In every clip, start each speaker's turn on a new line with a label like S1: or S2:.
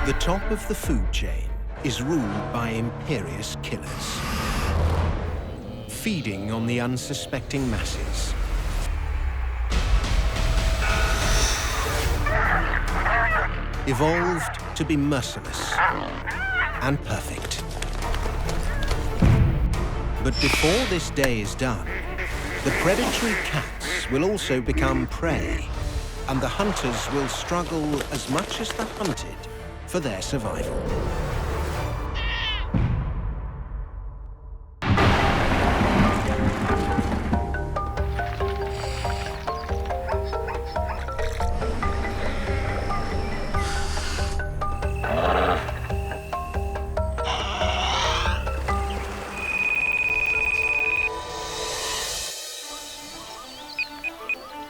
S1: The top of the food chain is ruled by imperious killers, feeding on the unsuspecting masses. Evolved to be merciless and perfect. But before this day is done, the predatory cats will also become prey, and the hunters will struggle as much as the hunted for their survival.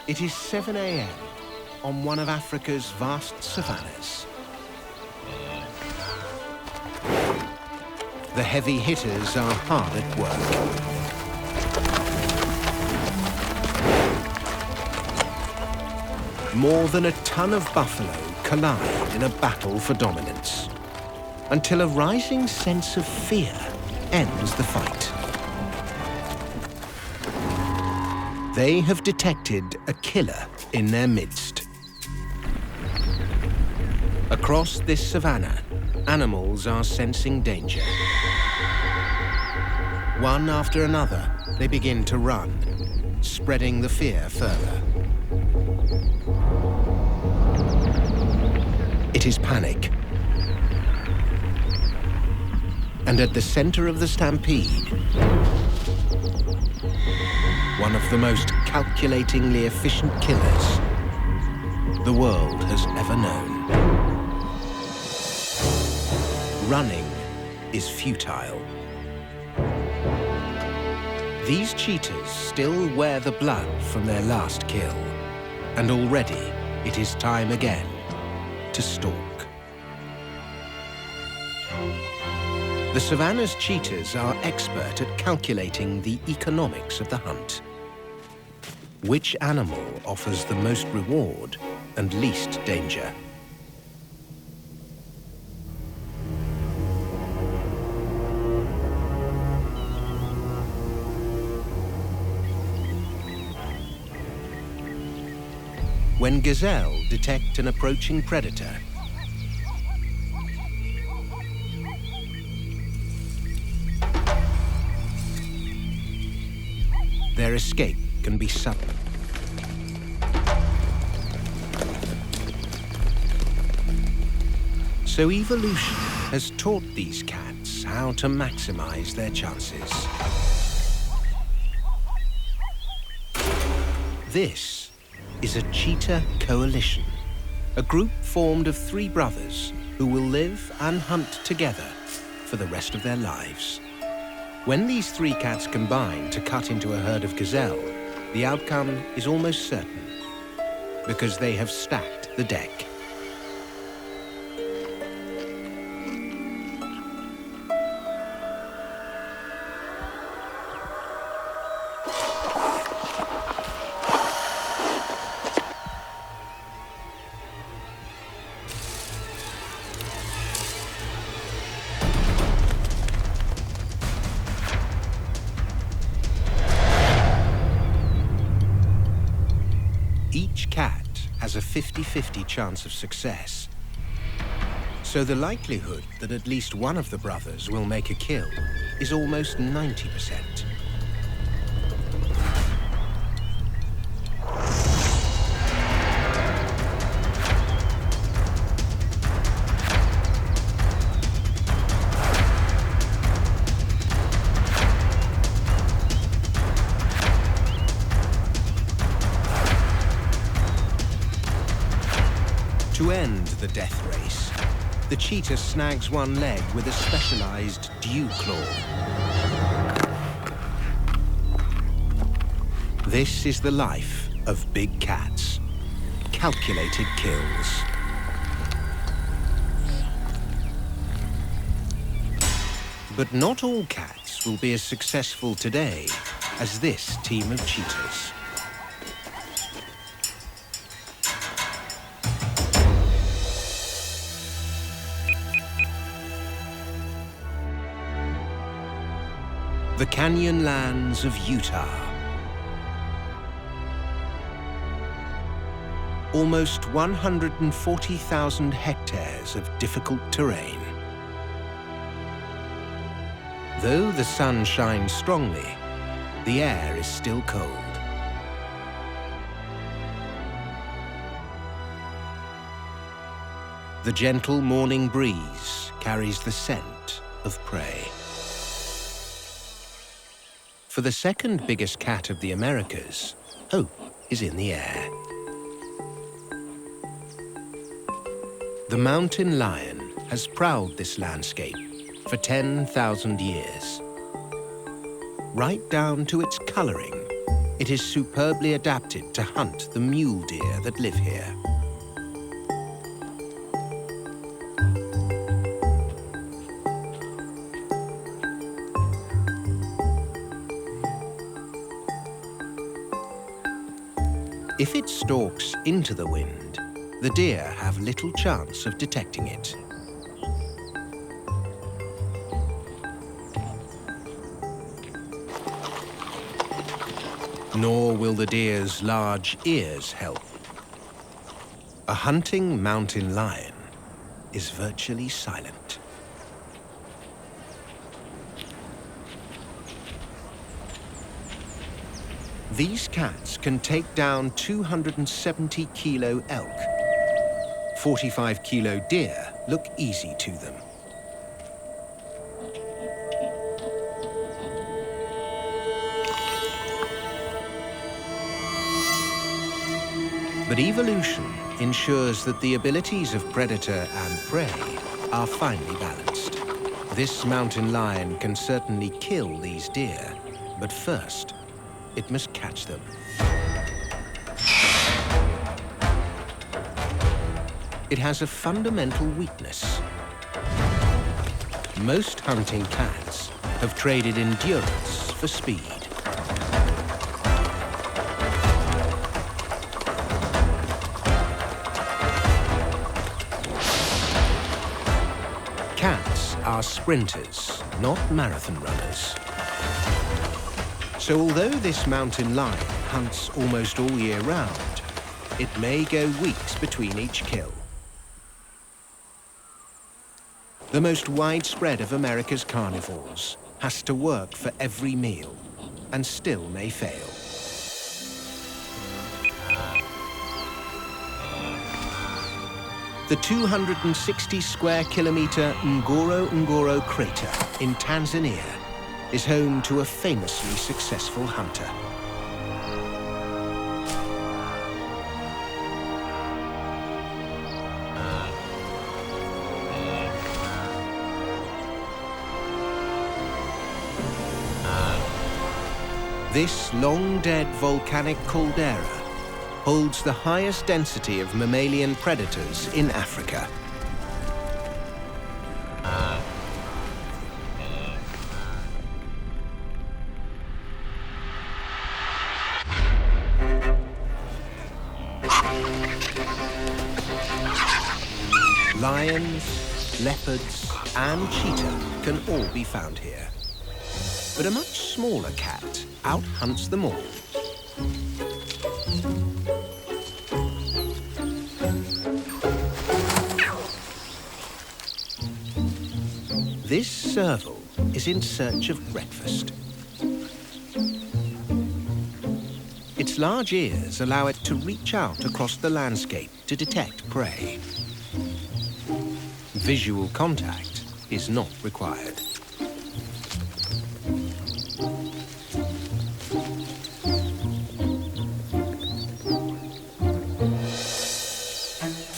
S1: It is 7 a.m. on one of Africa's vast savannas. The heavy hitters are hard at work. More than a ton of buffalo collide in a battle for dominance, until a rising sense of fear ends the fight. They have detected a killer in their midst. Across this savanna, animals are sensing danger. One after another, they begin to run, spreading the fear further. It is panic. And at the center of the stampede, one of the most calculatingly efficient killers the world has ever known. Running is futile. These cheetahs still wear the blood from their last kill, and already it is time again to stalk. The savanna's cheetahs are expert at calculating the economics of the hunt. Which animal offers the most reward and least danger? When gazelle detect an approaching predator, their escape can be sudden. So evolution has taught these cats how to maximize their chances. This is a cheetah coalition, a group formed of 3 brothers who will live and hunt together for the rest of their lives. When these 3 cats combine to cut into a herd of gazelle, the outcome is almost certain, because they have stacked the deck. Each cat has a 50-50 chance of success. So the likelihood that at least one of the brothers will make a kill is almost 90%. To end the death race, the cheetah snags one leg with a specialized dew claw. This is the life of big cats. Calculated kills. But not all cats will be as successful today as this team of cheetahs. The canyon lands of Utah. Almost 140,000 hectares of difficult terrain. Though the sun shines strongly, the air is still cold. The gentle morning breeze carries the scent of prey. For the second biggest cat of the Americas, hope is in the air. The mountain lion has prowled this landscape for 10,000 years. Right down to its coloring, it is superbly adapted to hunt the mule deer that live here. If it stalks into the wind, the deer have little chance of detecting it. Nor will the deer's large ears help. A hunting mountain lion is virtually silent. These cats can take down 270-kilo elk. 45-kilo deer look easy to them. But evolution ensures that the abilities of predator and prey are finely balanced. This mountain lion can certainly kill these deer, but first, it must catch them. It has a fundamental weakness. Most hunting cats have traded endurance for speed. Cats are sprinters, not marathon runners. So although this mountain lion hunts almost all year round, it may go weeks between each kill. The most widespread of America's carnivores has to work for every meal and still may fail. The 260 square kilometer Ngorongoro crater in Tanzania is home to a famously successful hunter. This long-dead volcanic caldera holds the highest density of mammalian predators in Africa. Lions, leopards, and cheetah can all be found here. But a much smaller cat out-hunts them all. This serval is in search of breakfast. Its large ears allow it to reach out across the landscape to detect prey. Visual contact is not required.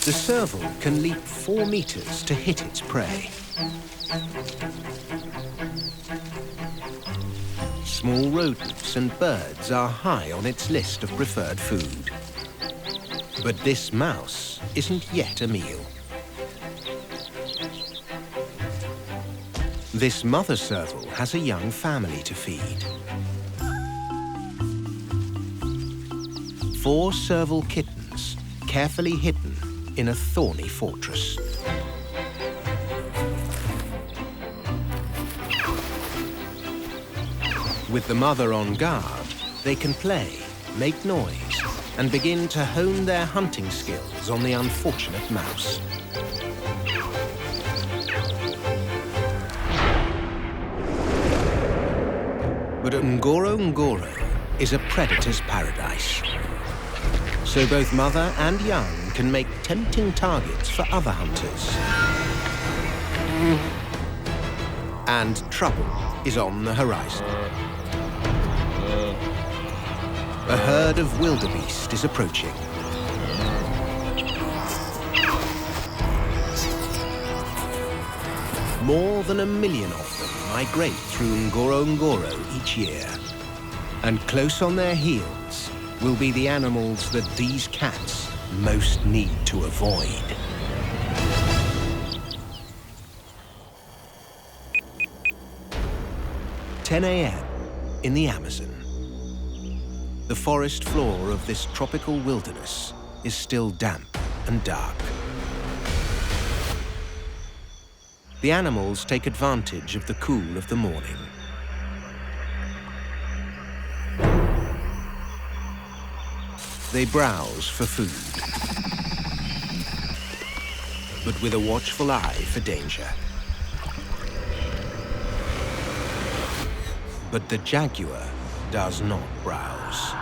S1: The serval can leap 4 meters to hit its prey. Small rodents and birds are high on its list of preferred food. But this mouse isn't yet a meal. This mother serval has a young family to feed. 4 serval kittens, carefully hidden in a thorny fortress. With the mother on guard, they can play, make noise, and begin to hone their hunting skills on the unfortunate mouse. But Ngorongoro is a predator's paradise. So both mother and young can make tempting targets for other hunters. And trouble is on the horizon. A herd of wildebeest is approaching. More than 1 million of them migrate through Ngorongoro each year. And close on their heels will be the animals that these cats most need to avoid. "10 a.m. in the Amazon. The forest floor of this tropical wilderness is still damp and dark. The animals take advantage of the cool of the morning. They browse for food, but with a watchful eye for danger. But the jaguar does not browse.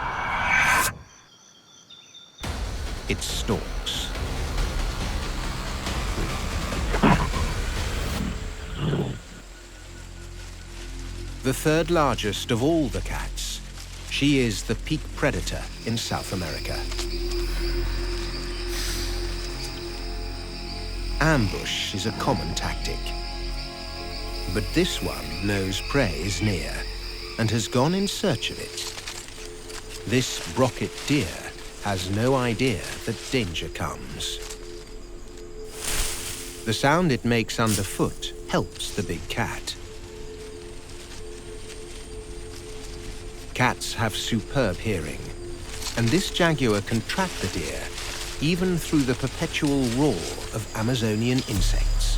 S1: It stalks. The third largest of all the cats, she is the peak predator in South America. Ambush is a common tactic. But this one knows prey is near and has gone in search of it. This brocket deer has no idea that danger comes. The sound it makes underfoot helps the big cat. Cats have superb hearing, and this jaguar can track the deer even through the perpetual roar of Amazonian insects.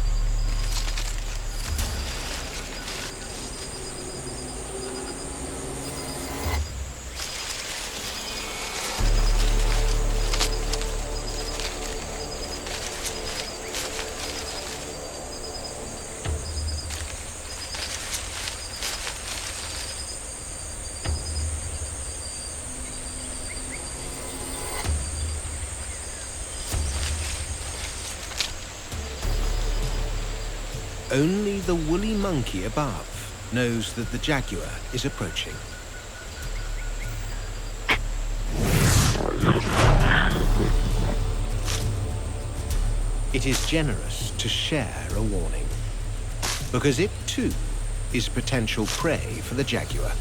S1: Only the woolly monkey above knows that the jaguar is approaching. It is generous to share a warning, because it too is potential prey for the jaguar.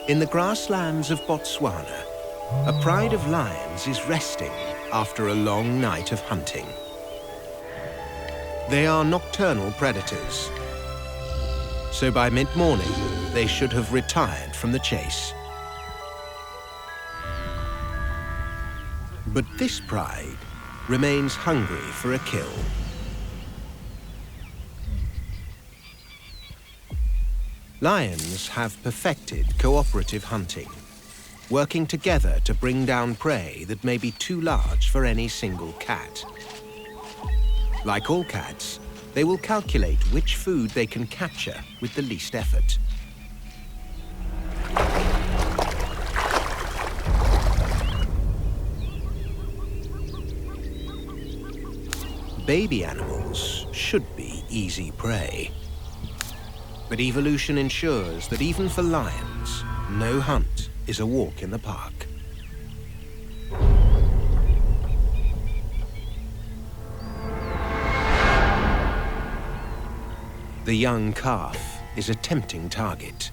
S1: In the grasslands of Botswana, a pride of lions is resting after a long night of hunting. They are nocturnal predators, so by mid-morning they should have retired from the chase. But this pride remains hungry for a kill. Lions have perfected cooperative hunting, working together to bring down prey that may be too large for any single cat. Like all cats, they will calculate which food they can capture with the least effort. Baby animals should be easy prey. But evolution ensures that even for lions, no hunt is a walk in the park. The young calf is a tempting target.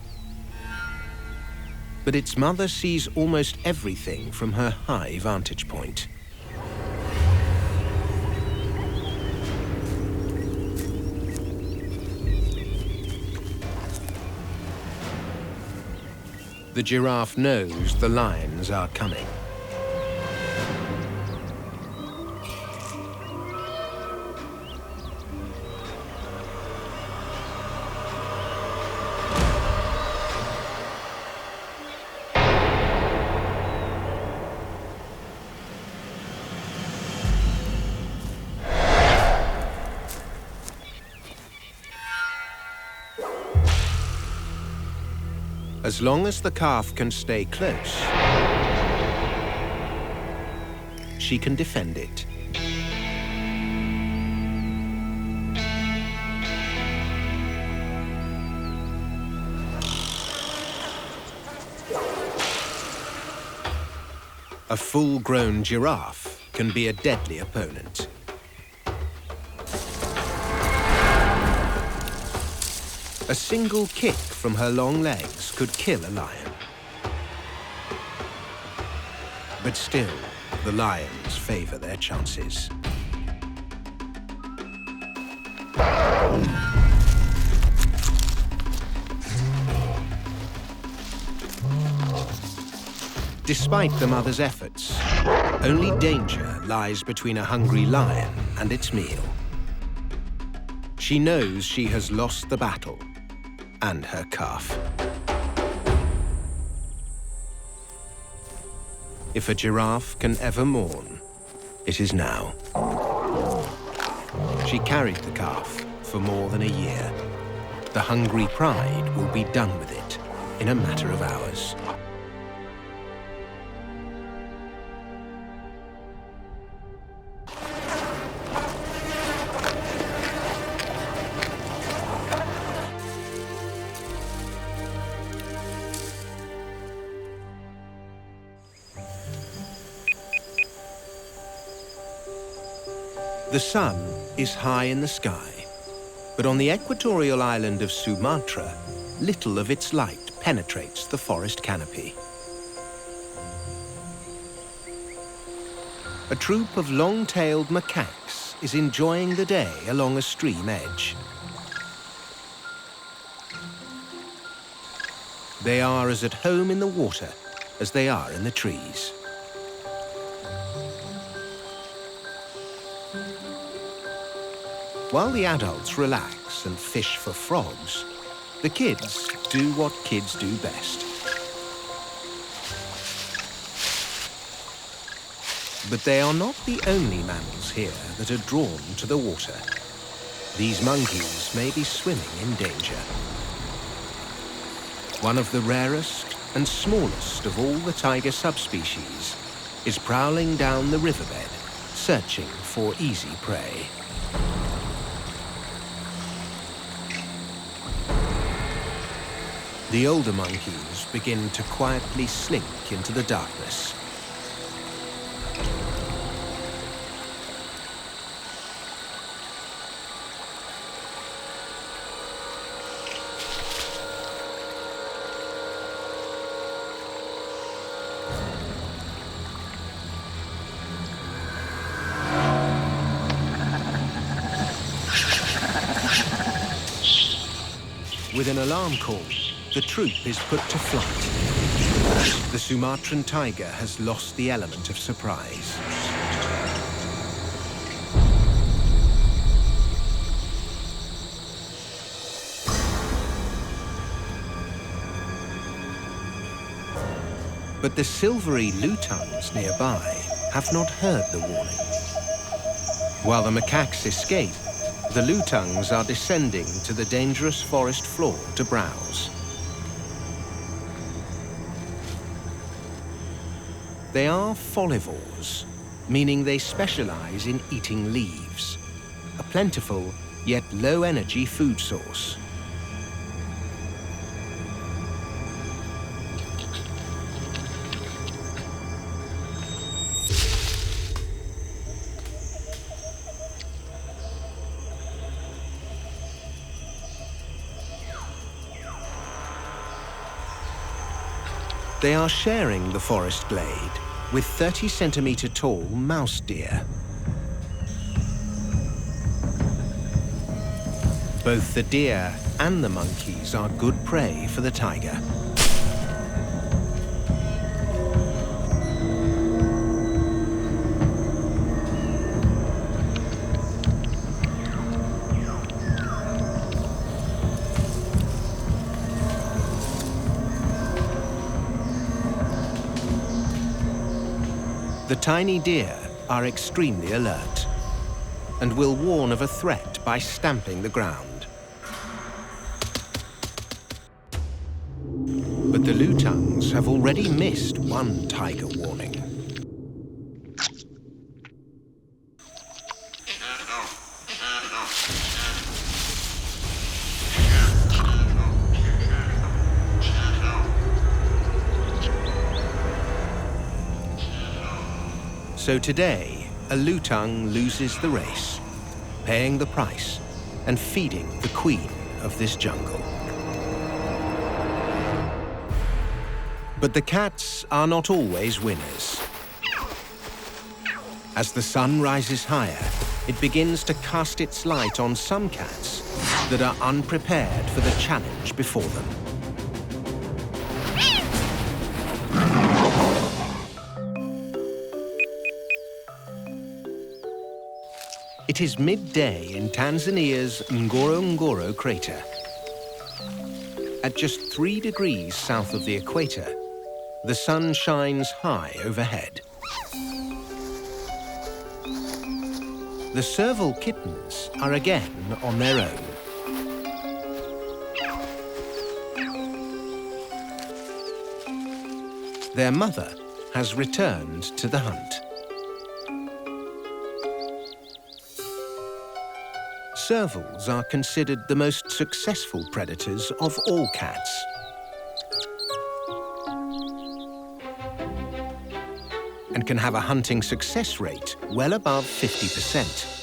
S1: But its mother sees almost everything from her high vantage point. The giraffe knows the lions are coming. As long as the calf can stay close, she can defend it. A full-grown giraffe can be a deadly opponent. A single kick from her long legs could kill a lion. But still, the lions favor their chances. Despite the mother's efforts, only danger lies between a hungry lion and its meal. She knows she has lost the battle and her calf. If a giraffe can ever mourn, it is now. She carried the calf for more than a year. The hungry pride will be done with it in a matter of hours. The sun is high in the sky, but on the equatorial island of Sumatra, little of its light penetrates the forest canopy. A troop of long-tailed macaques is enjoying the day along a stream edge. They are as at home in the water as they are in the trees. While the adults relax and fish for frogs, the kids do what kids do best. But they are not the only mammals here that are drawn to the water. These monkeys may be swimming in danger. One of the rarest and smallest of all the tiger subspecies is prowling down the riverbed, searching for easy prey. The older monkeys begin to quietly slink into the darkness. With an alarm call, the troop is put to flight. The Sumatran tiger has lost the element of surprise. But the silvery lutangs nearby have not heard the warning. While the macaques escape, the lutangs are descending to the dangerous forest floor to browse. They are folivores, meaning they specialize in eating leaves, a plentiful yet low-energy food source. They are sharing the forest glade with 30-centimeter tall mouse deer. Both the deer and the monkeys are good prey for the tiger. The tiny deer are extremely alert and will warn of a threat by stamping the ground. But the lutangs have already missed one tiger warning. So today, a lutang loses the race, paying the price and feeding the queen of this jungle. But the cats are not always winners. As the sun rises higher, it begins to cast its light on some cats that are unprepared for the challenge before them. It is midday in Tanzania's Ngorongoro crater. At just 3 degrees south of the equator, the sun shines high overhead. The serval kittens are again on their own. Their mother has returned to the hunt. Servals are considered the most successful predators of all cats. And can have a hunting success rate well above 50%.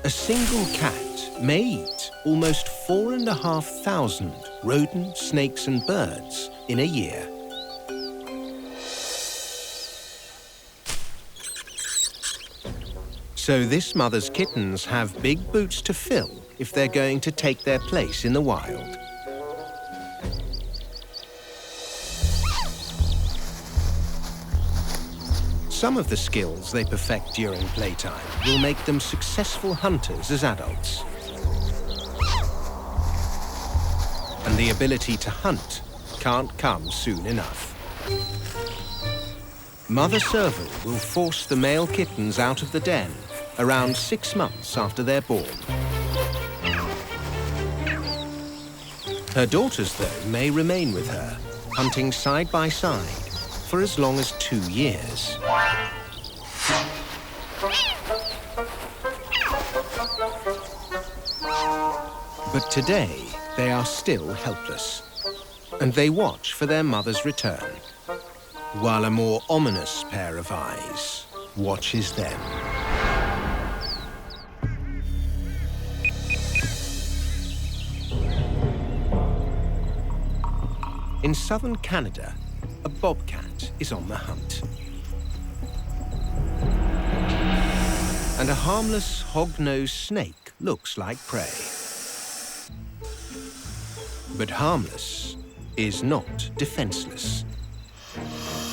S1: A single cat may eat almost 4,500 rodents, snakes and birds in a year. So this mother's kittens have big boots to fill if they're going to take their place in the wild. Some of the skills they perfect during playtime will make them successful hunters as adults. And the ability to hunt can't come soon enough. Mother serval will force the male kittens out of the den around 6 months after they're born. Her daughters, though, may remain with her, hunting side by side for as long as 2 years. But today, they are still helpless, and they watch for their mother's return, while a more ominous pair of eyes watches them. In southern Canada, a bobcat is on the hunt. And a harmless hog-nosed snake looks like prey. But harmless is not defenseless.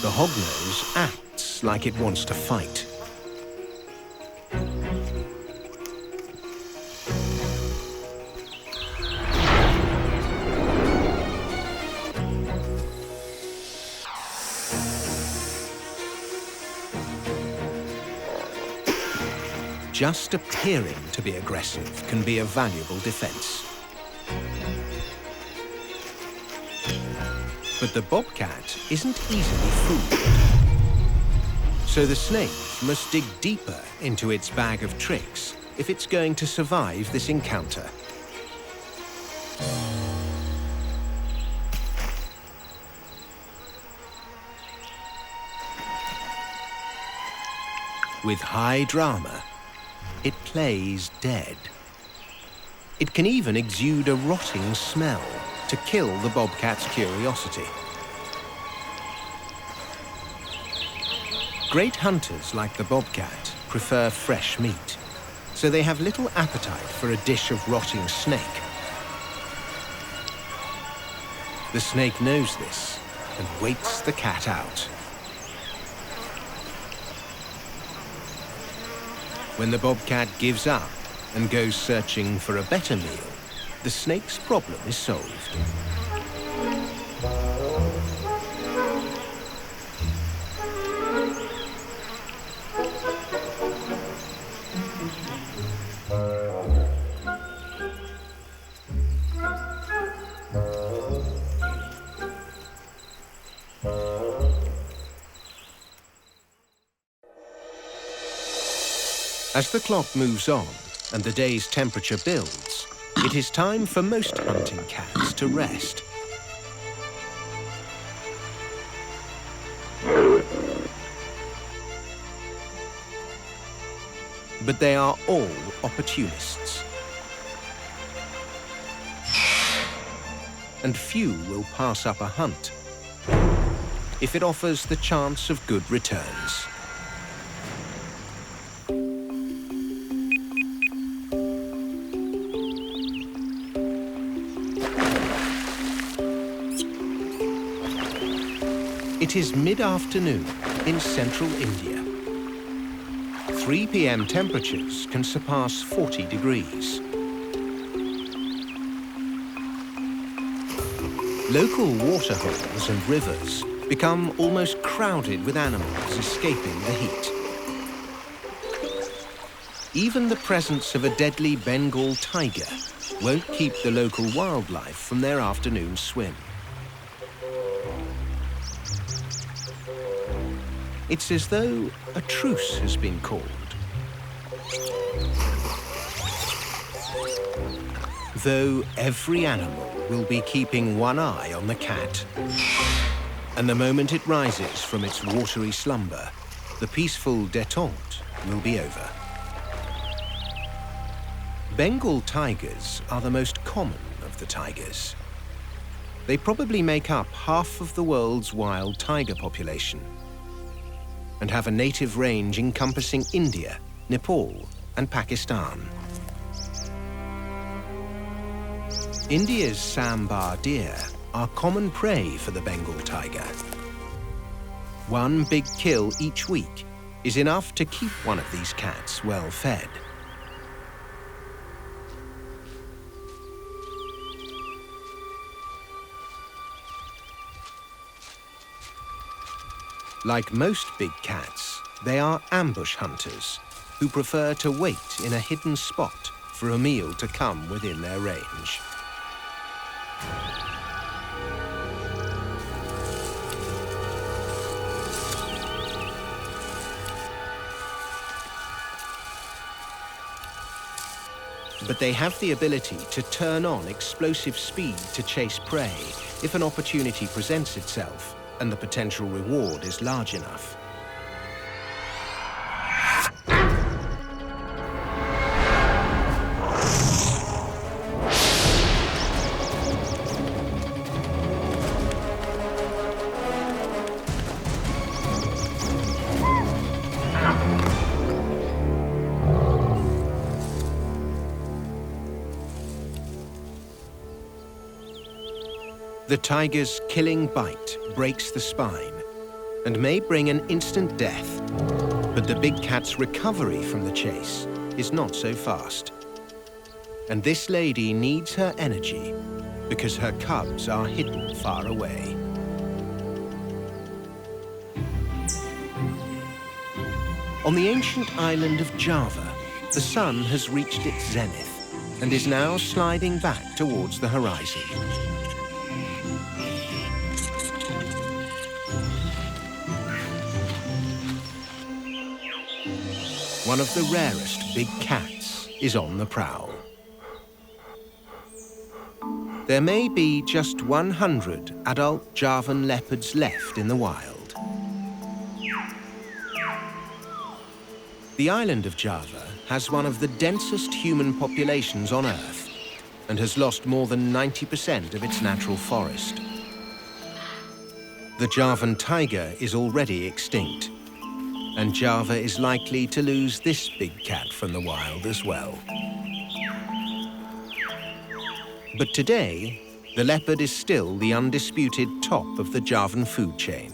S1: The hognose acts like it wants to fight. Just appearing to be aggressive can be a valuable defense. But the bobcat isn't easily fooled. So the snake must dig deeper into its bag of tricks if it's going to survive this encounter. With high drama, it plays dead. It can even exude a rotting smell to kill the bobcat's curiosity. Great hunters like the bobcat prefer fresh meat, so they have little appetite for a dish of rotting snake. The snake knows this and waits the cat out. When the bobcat gives up and goes searching for a better meal, the snake's problem is solved. As the clock moves on and the day's temperature builds, it is time for most hunting cats to rest. But they are all opportunists. And few will pass up a hunt if it offers the chance of good returns. It is mid-afternoon in central India. 3 p.m. temperatures can surpass 40 degrees. Local waterholes and rivers become almost crowded with animals escaping the heat. Even the presence of a deadly Bengal tiger won't keep the local wildlife from their afternoon swim. It's as though a truce has been called. Though every animal will be keeping one eye on the cat. And the moment it rises from its watery slumber, the peaceful détente will be over. Bengal tigers are the most common of the tigers. They probably make up half of the world's wild tiger population, and have a native range encompassing India, Nepal, and Pakistan. India's sambar deer are common prey for the Bengal tiger. One big kill each week is enough to keep one of these cats well fed. Like most big cats, they are ambush hunters who prefer to wait in a hidden spot for a meal to come within their range. But they have the ability to turn on explosive speed to chase prey if an opportunity presents itself and the potential reward is large enough. The tiger's killing bite breaks the spine and may bring an instant death, but the big cat's recovery from the chase is not so fast. And this lady needs her energy because her cubs are hidden far away. On the ancient island of Java, the sun has reached its zenith and is now sliding back towards the horizon. One of the rarest big cats is on the prowl. There may be just 100 adult Javan leopards left in the wild. The island of Java has one of the densest human populations on Earth and has lost more than 90% of its natural forest. The Javan tiger is already extinct, and Java is likely to lose this big cat from the wild as well. But today, the leopard is still the undisputed top of the Javan food chain.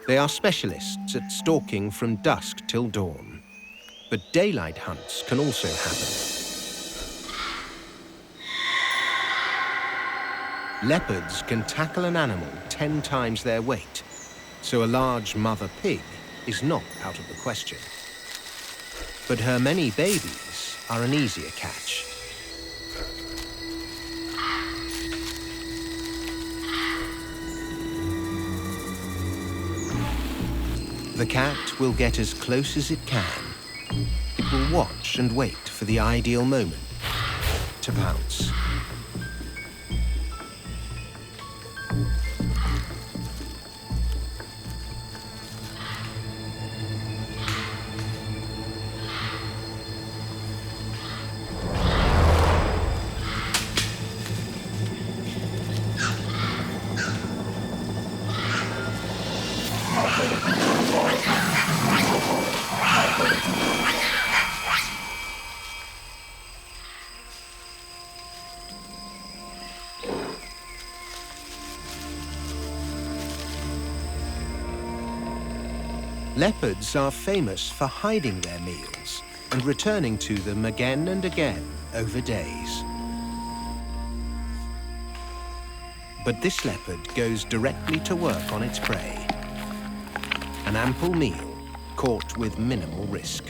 S1: They are specialists at stalking from dusk till dawn, But daylight hunts can also happen. Leopards can tackle an animal 10 times their weight, so a large mother pig is not out of the question. But her many babies are an easier catch. The cat will get as close as it can. It will watch and wait for the ideal moment to pounce. Leopards are famous for hiding their meals and returning to them again and again over days. But this leopard goes directly to work on its prey. An ample meal caught with minimal risk.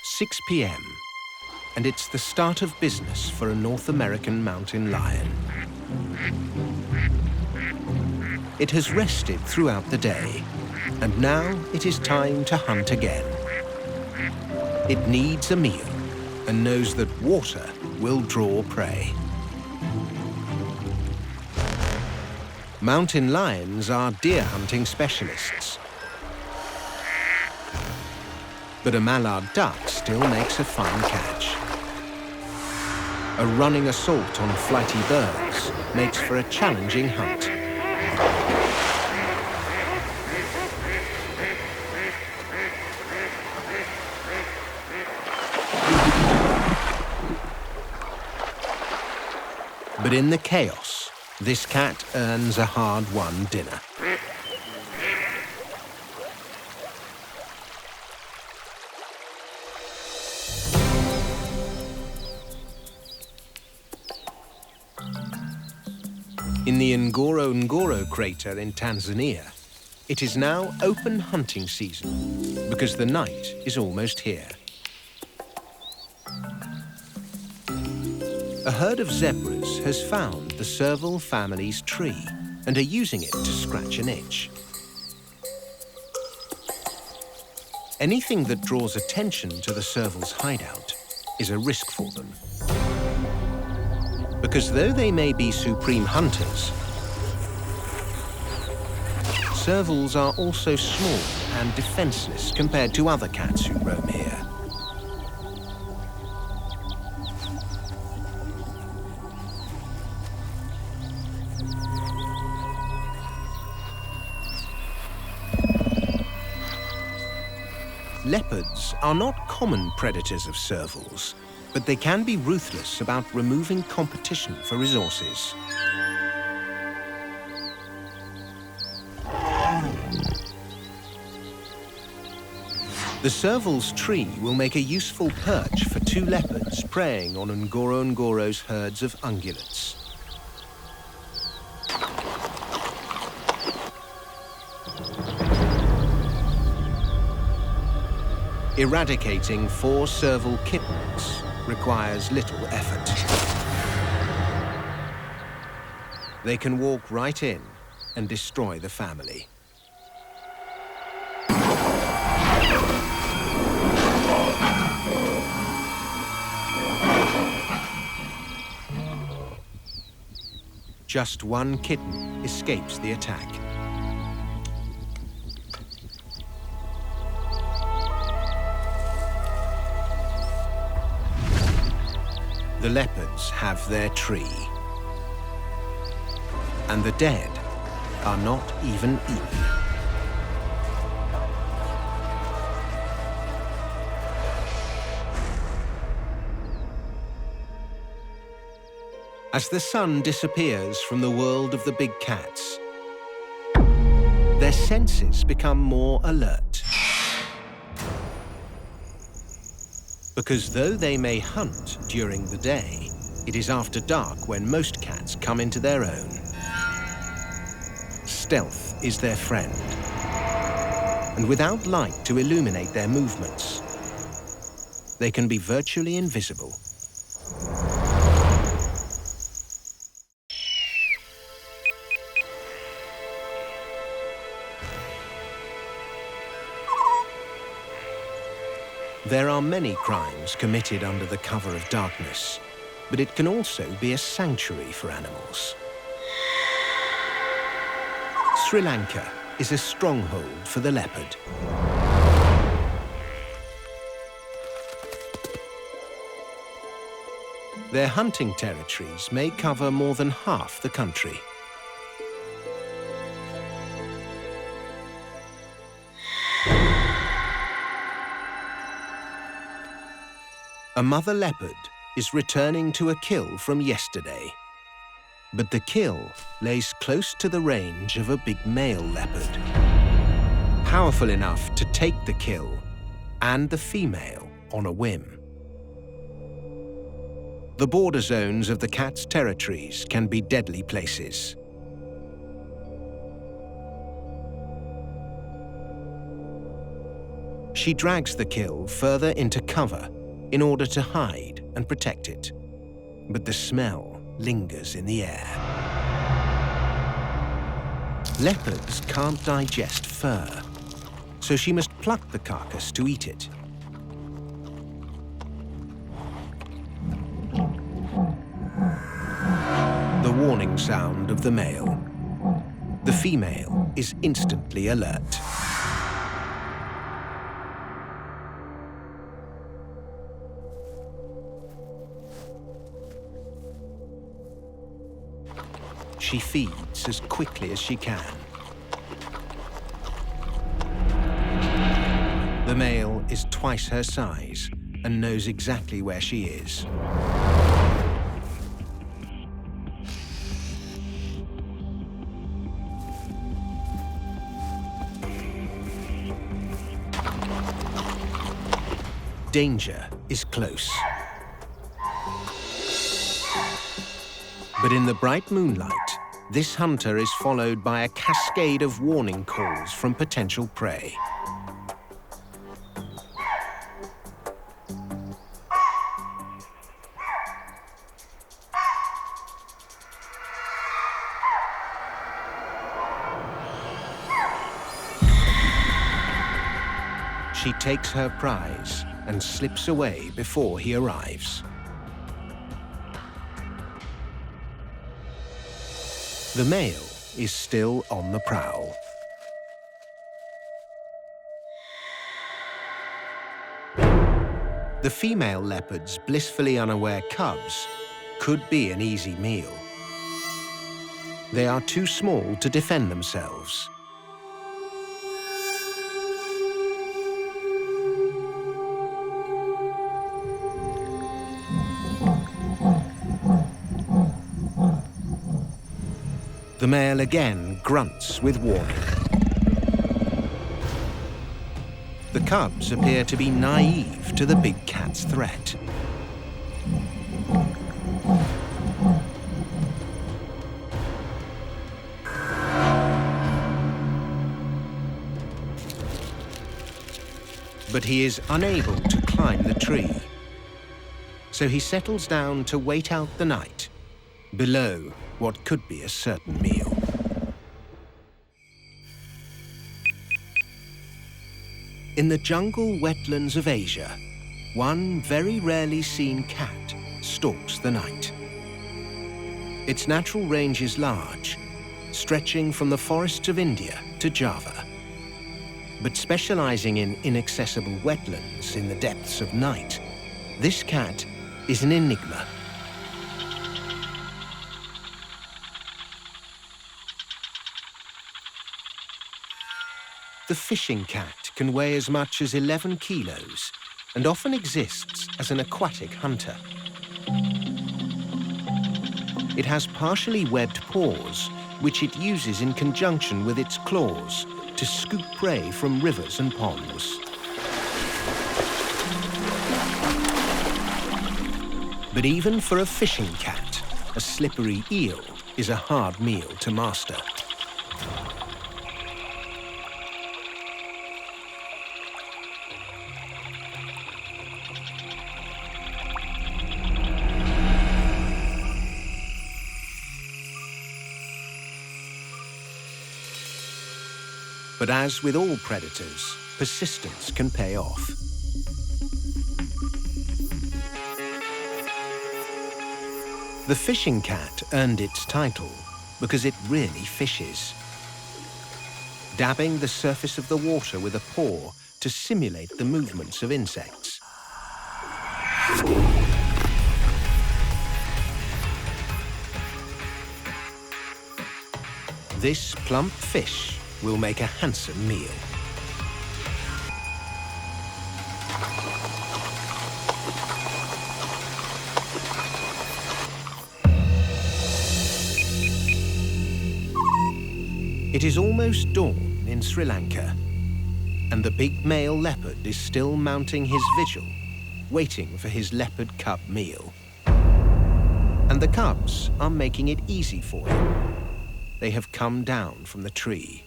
S1: "6 p.m. and it's the start of business for a North American mountain lion. It has rested throughout the day, and now it is time to hunt again. It needs a meal and knows that water will draw prey. Mountain lions are deer hunting specialists. But a mallard duck still makes a fine catch. A running assault on flighty birds makes for a challenging hunt. But in the chaos, this cat earns a hard-won dinner. In the Ngorongoro crater in Tanzania, it is now open hunting season because the night is almost here. A herd of zebras has found the serval family's tree and are using it to scratch an itch. Anything that draws attention to the serval's hideout is a risk for them. Because though they may be supreme hunters, servals are also small and defenseless compared to other cats who roam here. Leopards are not common predators of servals, but they can be ruthless about removing competition for resources. The serval's tree will make a useful perch for two leopards preying on Ngorongoro's herds of ungulates. Eradicating 4 serval kittens requires little effort. They can walk right in and destroy the family. Just one kitten escapes the attack. The leopards have their tree, and the dead are not even eaten. As the sun disappears from the world of the big cats, their senses become more alert. Because though they may hunt during the day, it is after dark when most cats come into their own. Stealth is their friend. And without light to illuminate their movements, they can be virtually invisible. There are many crimes committed under the cover of darkness, but it can also be a sanctuary for animals. Sri Lanka is a stronghold for the leopard. Their hunting territories may cover more than half the country. A mother leopard is returning to a kill from yesterday. But the kill lays close to the range of a big male leopard, powerful enough to take the kill and the female on a whim. The border zones of the cat's territories can be deadly places. She drags the kill further into cover in order to hide and protect it, but the smell lingers in the air. Leopards can't digest fur, so she must pluck the carcass to eat it. The warning sound of the male. The female is instantly alert. She feeds as quickly as she can. The male is twice her size and knows exactly where she is. Danger is close. But in the bright moonlight, this hunter is followed by a cascade of warning calls from potential prey. She takes her prize and slips away before he arrives. The male is still on the prowl. The female leopard's blissfully unaware cubs could be an easy meal. They are too small to defend themselves. The male again grunts with warning. The cubs appear to be naive to the big cat's threat. But he is unable to climb the tree. So he settles down to wait out the night, below what could be a certain meal. In the jungle wetlands of Asia, one very rarely seen cat stalks the night. Its natural range is large, stretching from the forests of India to Java. But specializing in inaccessible wetlands in the depths of night, this cat is an enigma. The fishing cat can weigh as much as 11 kilos and often exists as an aquatic hunter. It has partially webbed paws, which it uses in conjunction with its claws to scoop prey from rivers and ponds. But even for a fishing cat, a slippery eel is a hard meal to master. But as with all predators, persistence can pay off. The fishing cat earned its title because it really fishes, dabbing the surface of the water with a paw to simulate the movements of insects. This plump fish will make a handsome meal. It is almost dawn in Sri Lanka, and the big male leopard is still mounting his vigil, waiting for his leopard cub meal. And the cubs are making it easy for him. They have come down from the tree.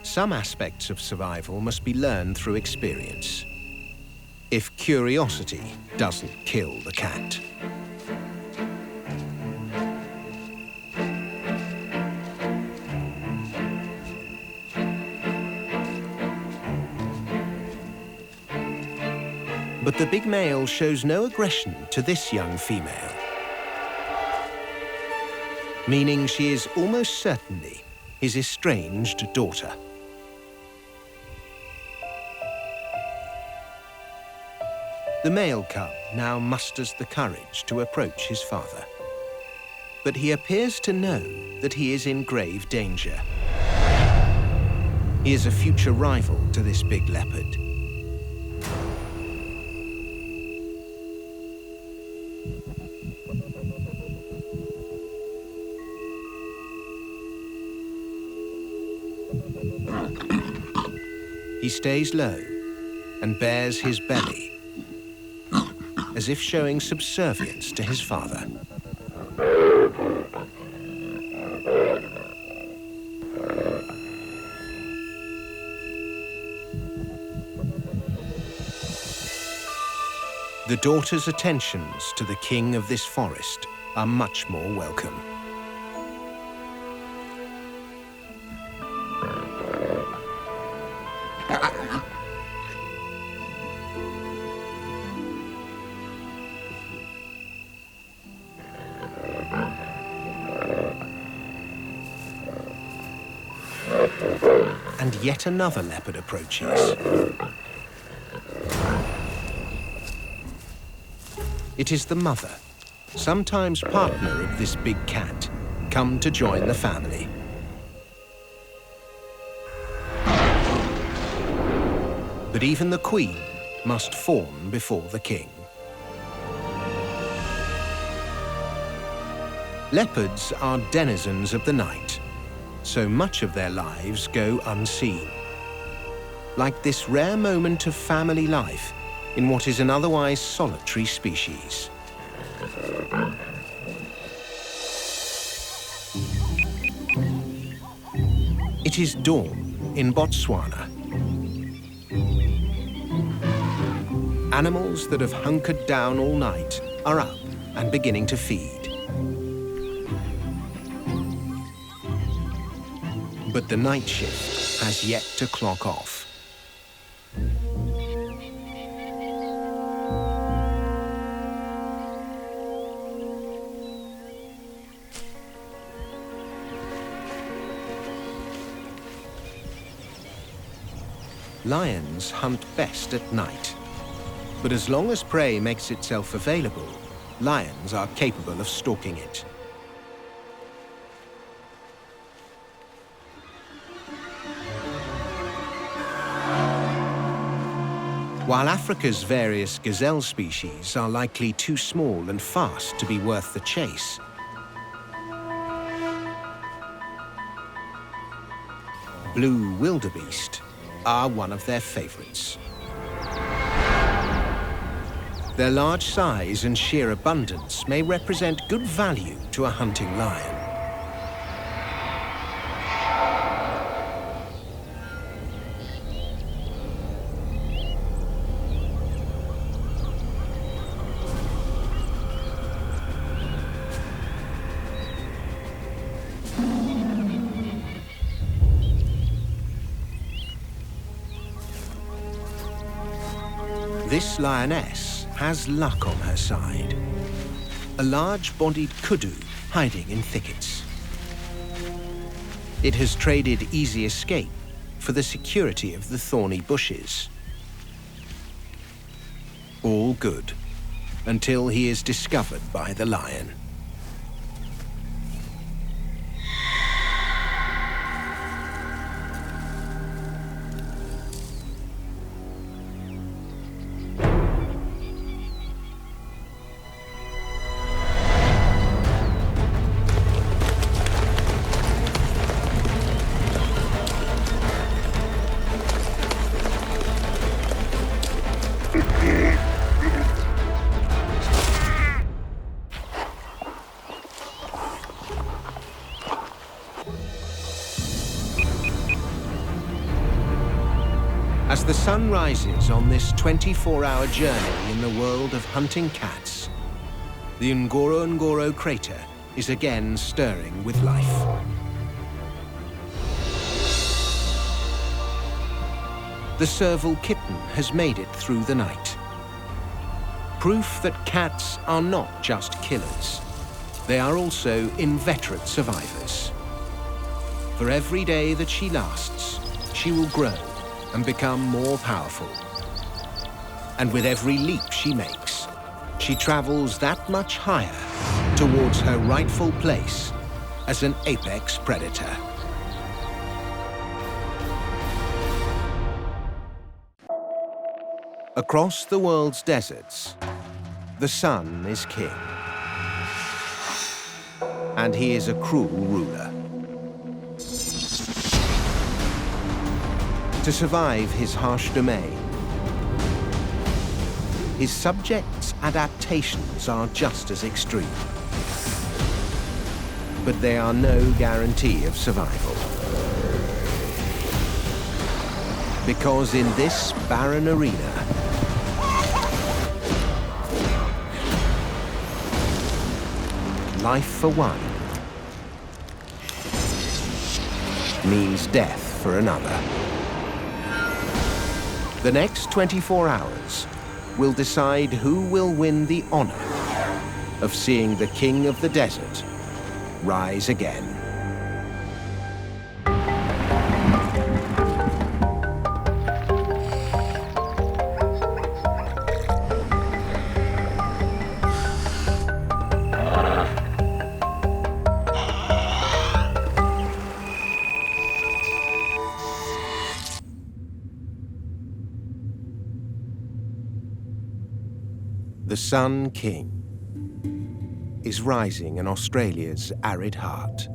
S1: Some aspects of survival must be learned through experience, if curiosity doesn't kill the cat. But the big male shows no aggression to this young female, meaning she is almost certainly his estranged daughter. The male cub now musters the courage to approach his father, but he appears to know that he is in grave danger. He is a future rival to this big leopard. He stays low and bares his belly, as if showing subservience to his father. The daughter's attentions to the king of this forest are much more welcome. And yet another leopard approaches. It is the mother, sometimes partner of this big cat, come to join the family. But even the queen must fawn before the king. Leopards are denizens of the night, so much of their lives go unseen. Like this rare moment of family life in what is an otherwise solitary species. It is dawn in Botswana. Animals that have hunkered down all night are up and beginning to feed. But the night shift has yet to clock off. Lions hunt best at night. But as long as prey makes itself available, lions are capable of stalking it. While Africa's various gazelle species are likely too small and fast to be worth the chase, blue wildebeest are one of their favorites. Their large size and sheer abundance may represent good value to a hunting lion. This lioness has luck on her side. A large-bodied kudu hiding in thickets. It has traded easy escape for the security of the thorny bushes. All good, until he is discovered by the lion. As the sun rises on this 24-hour journey in the world of hunting cats, the Ngorongoro crater is again stirring with life. The serval kitten has made it through the night. Proof that cats are not just killers. They are also inveterate survivors. For every day that she lasts, she will grow and become more powerful. And with every leap she makes, she travels that much higher towards her rightful place as an apex predator. Across the world's deserts, the sun is king. And he is a cruel ruler. To survive his harsh domain, his subjects' adaptations are just as extreme. But they are no guarantee of survival. Because in this barren arena, life for one means death for another. The next 24 hours will decide who will win the honor of seeing the king of the desert rise again. The Sun King is rising in Australia's arid heart.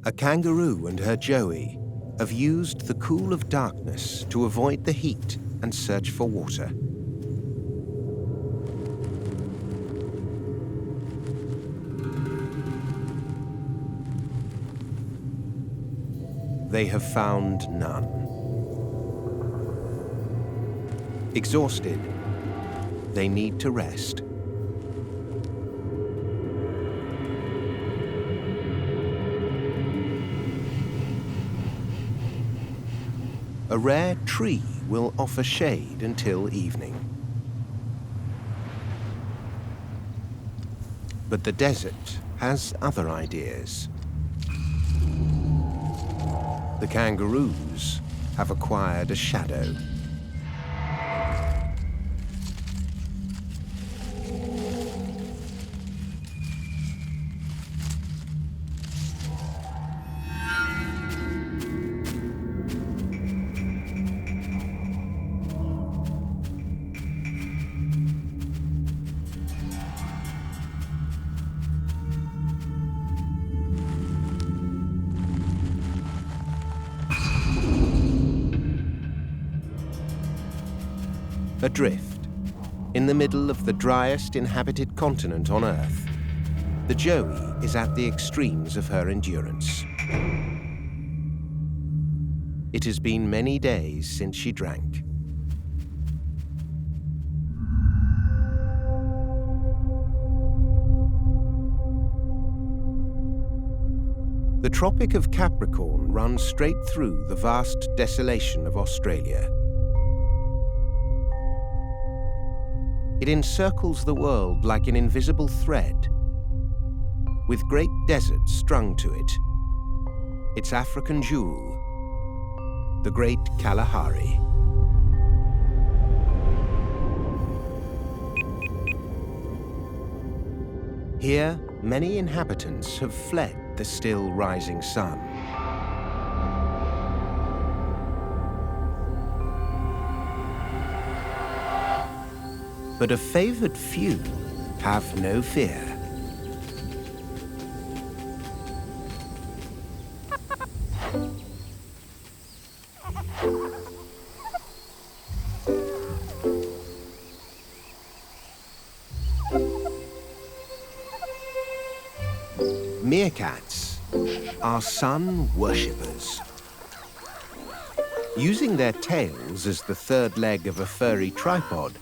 S1: A kangaroo and her joey have used the cool of darkness to avoid the heat and search for water. They have found none. Exhausted, they need to rest. A rare tree will offer shade until evening. But the desert has other ideas. The kangaroos have acquired a shadow. Adrift, in the middle of the driest inhabited continent on Earth, the joey is at the extremes of her endurance. It has been many days since she drank. The Tropic of Capricorn runs straight through the vast desolation of Australia. It encircles the world like an invisible thread, with great deserts strung to it. Its African jewel, the Great Kalahari. Here, many inhabitants have fled the still rising sun. But a favored few have no fear. Meerkats are sun worshippers. Using their tails as the third leg of a furry tripod,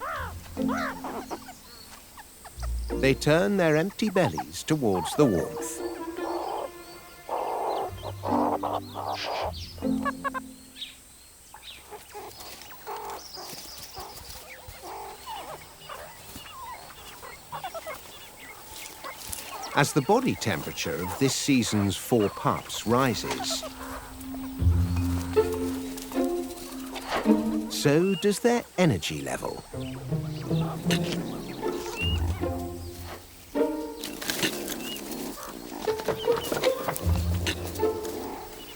S1: they turn their empty bellies towards the warmth. As the body temperature of this season's 4 pups rises, so does their energy level.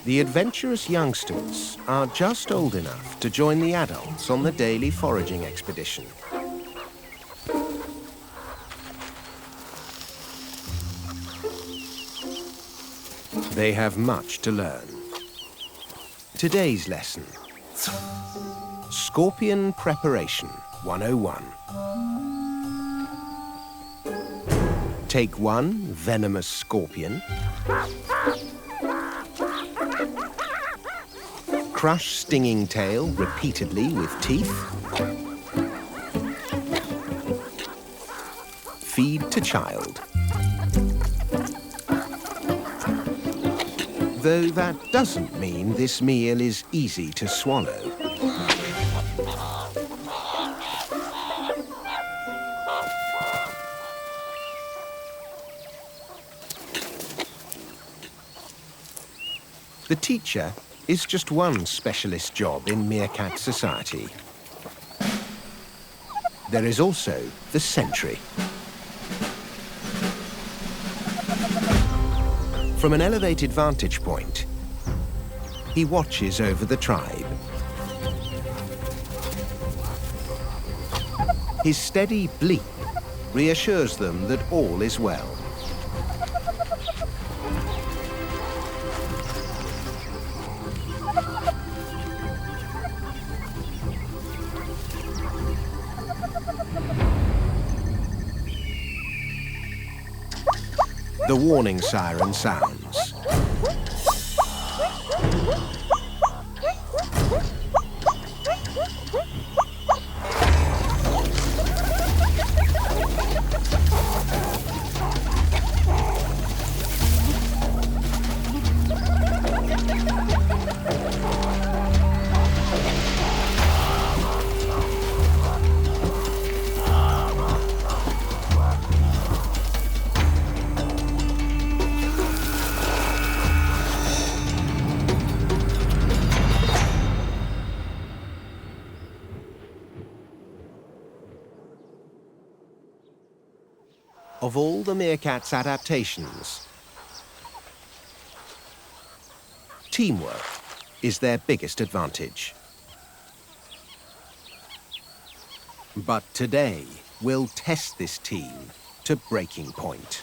S1: The adventurous youngsters are just old enough to join the adults on the daily foraging expedition. They have much to learn. Today's lesson: Scorpion Preparation 101. Take 1 venomous scorpion, crush stinging tail repeatedly with teeth, feed to child. Though that doesn't mean this meal is easy to swallow. The teacher is just one specialist job in meerkat society. There is also the sentry. From an elevated vantage point, he watches over the tribe. His steady bleep reassures them that all is well. The warning siren sounds. Of all the meerkat's adaptations, teamwork is their biggest advantage. But today, we'll test this team to breaking point.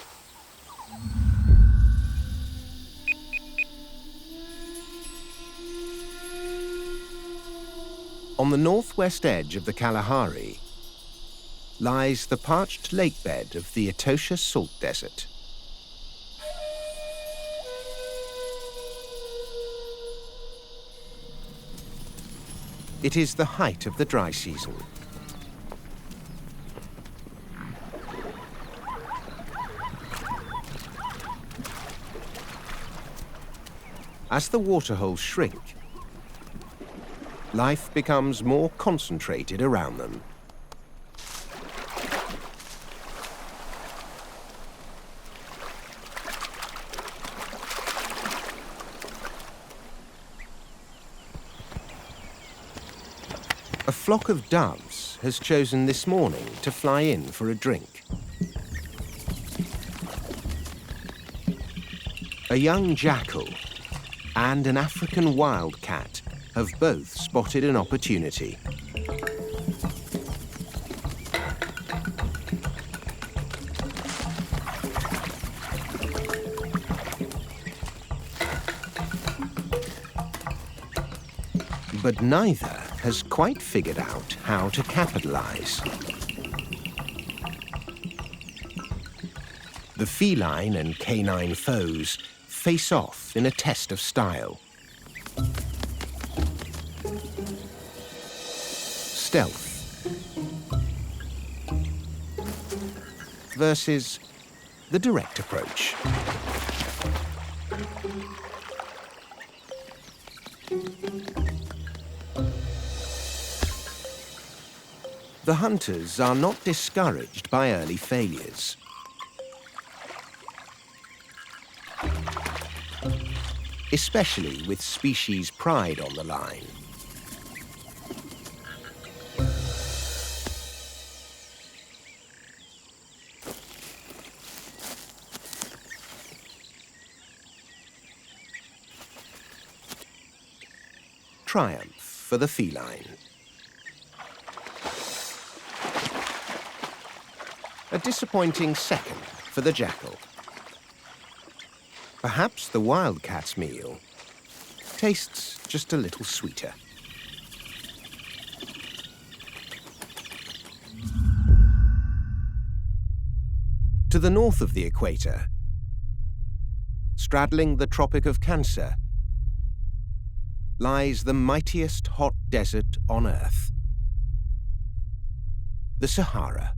S1: On the northwest edge of the Kalahari lies the parched lakebed of the Etosha Salt Desert. It is the height of the dry season. As the waterholes shrink, life becomes more concentrated around them. A flock of doves has chosen this morning to fly in for a drink. A young jackal and an African wildcat have both spotted an opportunity. But neither has quite figured out how to capitalize. The feline and canine foes face off in a test of style. Stealth versus the direct approach. The hunters are not discouraged by early failures. Especially with species pride on the line. Triumph for the feline. A disappointing second for the jackal. Perhaps the wildcat's meal tastes just a little sweeter. To the north of the equator, straddling the Tropic of Cancer, lies the mightiest hot desert on Earth, the Sahara.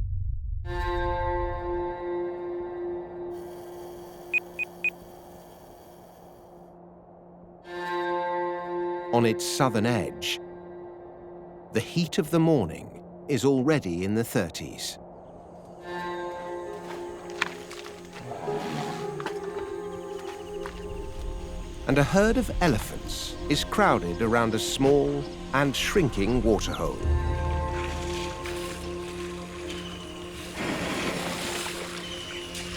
S1: On its southern edge, the heat of the morning is already in the 30s. And a herd of elephants is crowded around a small and shrinking waterhole.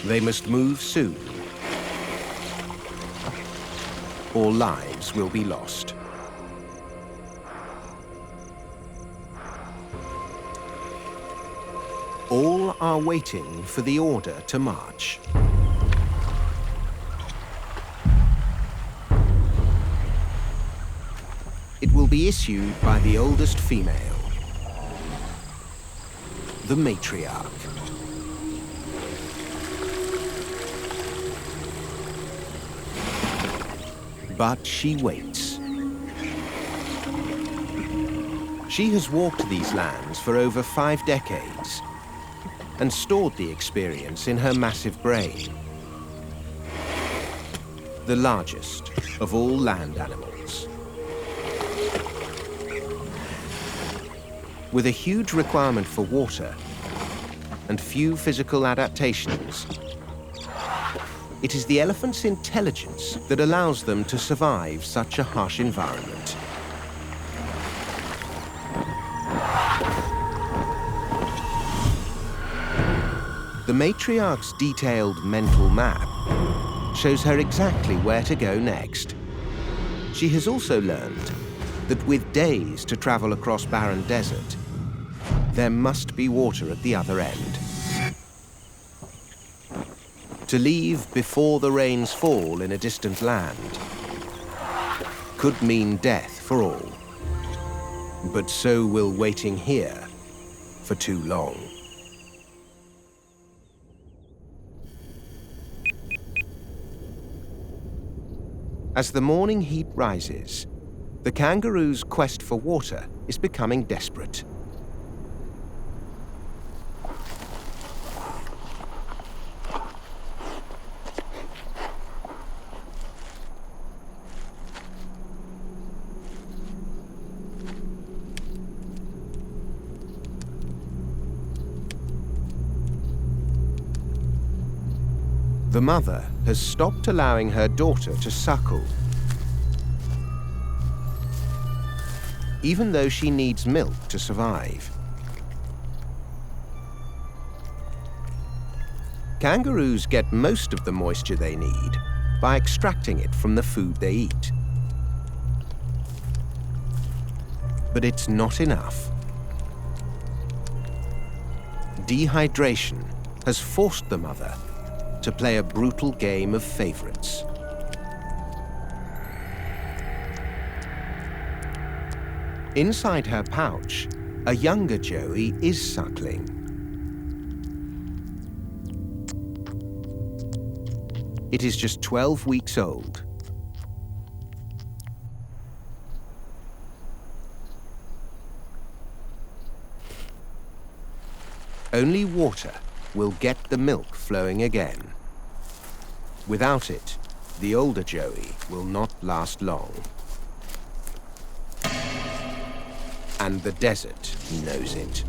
S1: They must move soon, or lives will be lost. All are waiting for the order to march. It will be issued by the oldest female, the matriarch. But she waits. She has walked these lands for over 5 decades and stored the experience in her massive brain. The largest of all land animals. With a huge requirement for water and few physical adaptations, it is the elephant's intelligence that allows them to survive such a harsh environment. The matriarch's detailed mental map shows her exactly where to go next. She has also learned that with days to travel across barren desert, there must be water at the other end. To leave before the rains fall in a distant land could mean death for all. But so will waiting here for too long. As the morning heat rises, the kangaroo's quest for water is becoming desperate. The mother has stopped allowing her daughter to suckle, even though she needs milk to survive. Kangaroos get most of the moisture they need by extracting it from the food they eat. But it's not enough. Dehydration has forced the mother to play a brutal game of favorites. Inside her pouch, a younger joey is suckling. It is just 12 weeks old. Only water will get the milk flowing again. Without it, the older joey will not last long. And the desert knows it.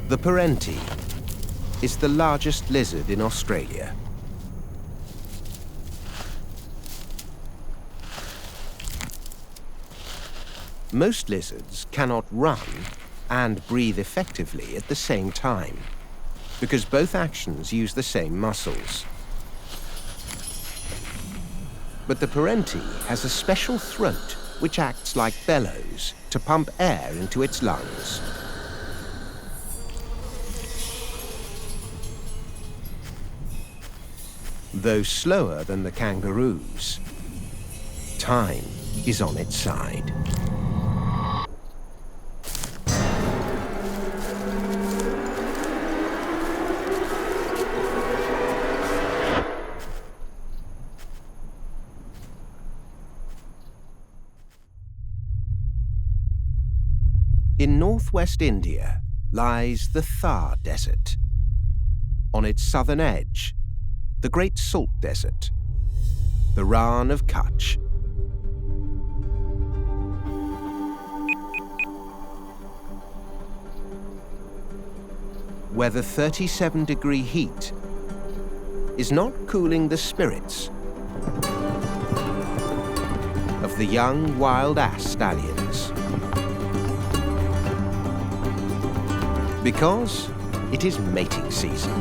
S1: The parenti is the largest lizard in Australia. Most lizards cannot run and breathe effectively at the same time because both actions use the same muscles. But the parenti has a special throat which acts like bellows to pump air into its lungs. Though slower than the kangaroos, time is on its side. In northwest India lies the Thar Desert. On its southern edge, the Great Salt Desert, the Rann of Kutch. Where the 37-degree heat is not cooling the spirits of the young wild ass stallions. Because it is mating season.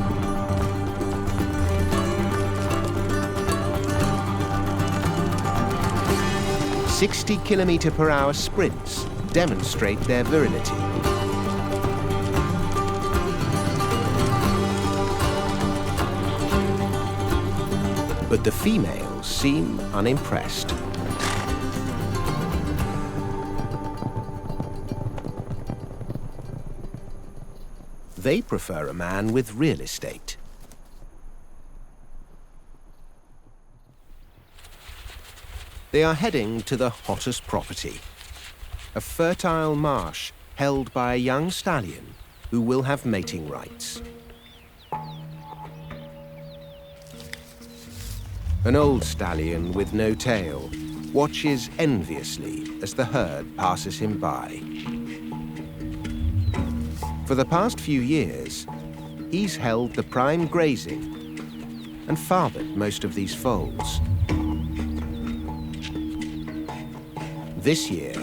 S1: "60-kilometre-per-hour sprints demonstrate their virility. But the females seem unimpressed. They prefer a man with real estate. They are heading to the hottest property, a fertile marsh held by a young stallion who will have mating rights. An old stallion with no tail watches enviously as the herd passes him by. For the past few years, he's held the prime grazing and fathered most of these foals. This year,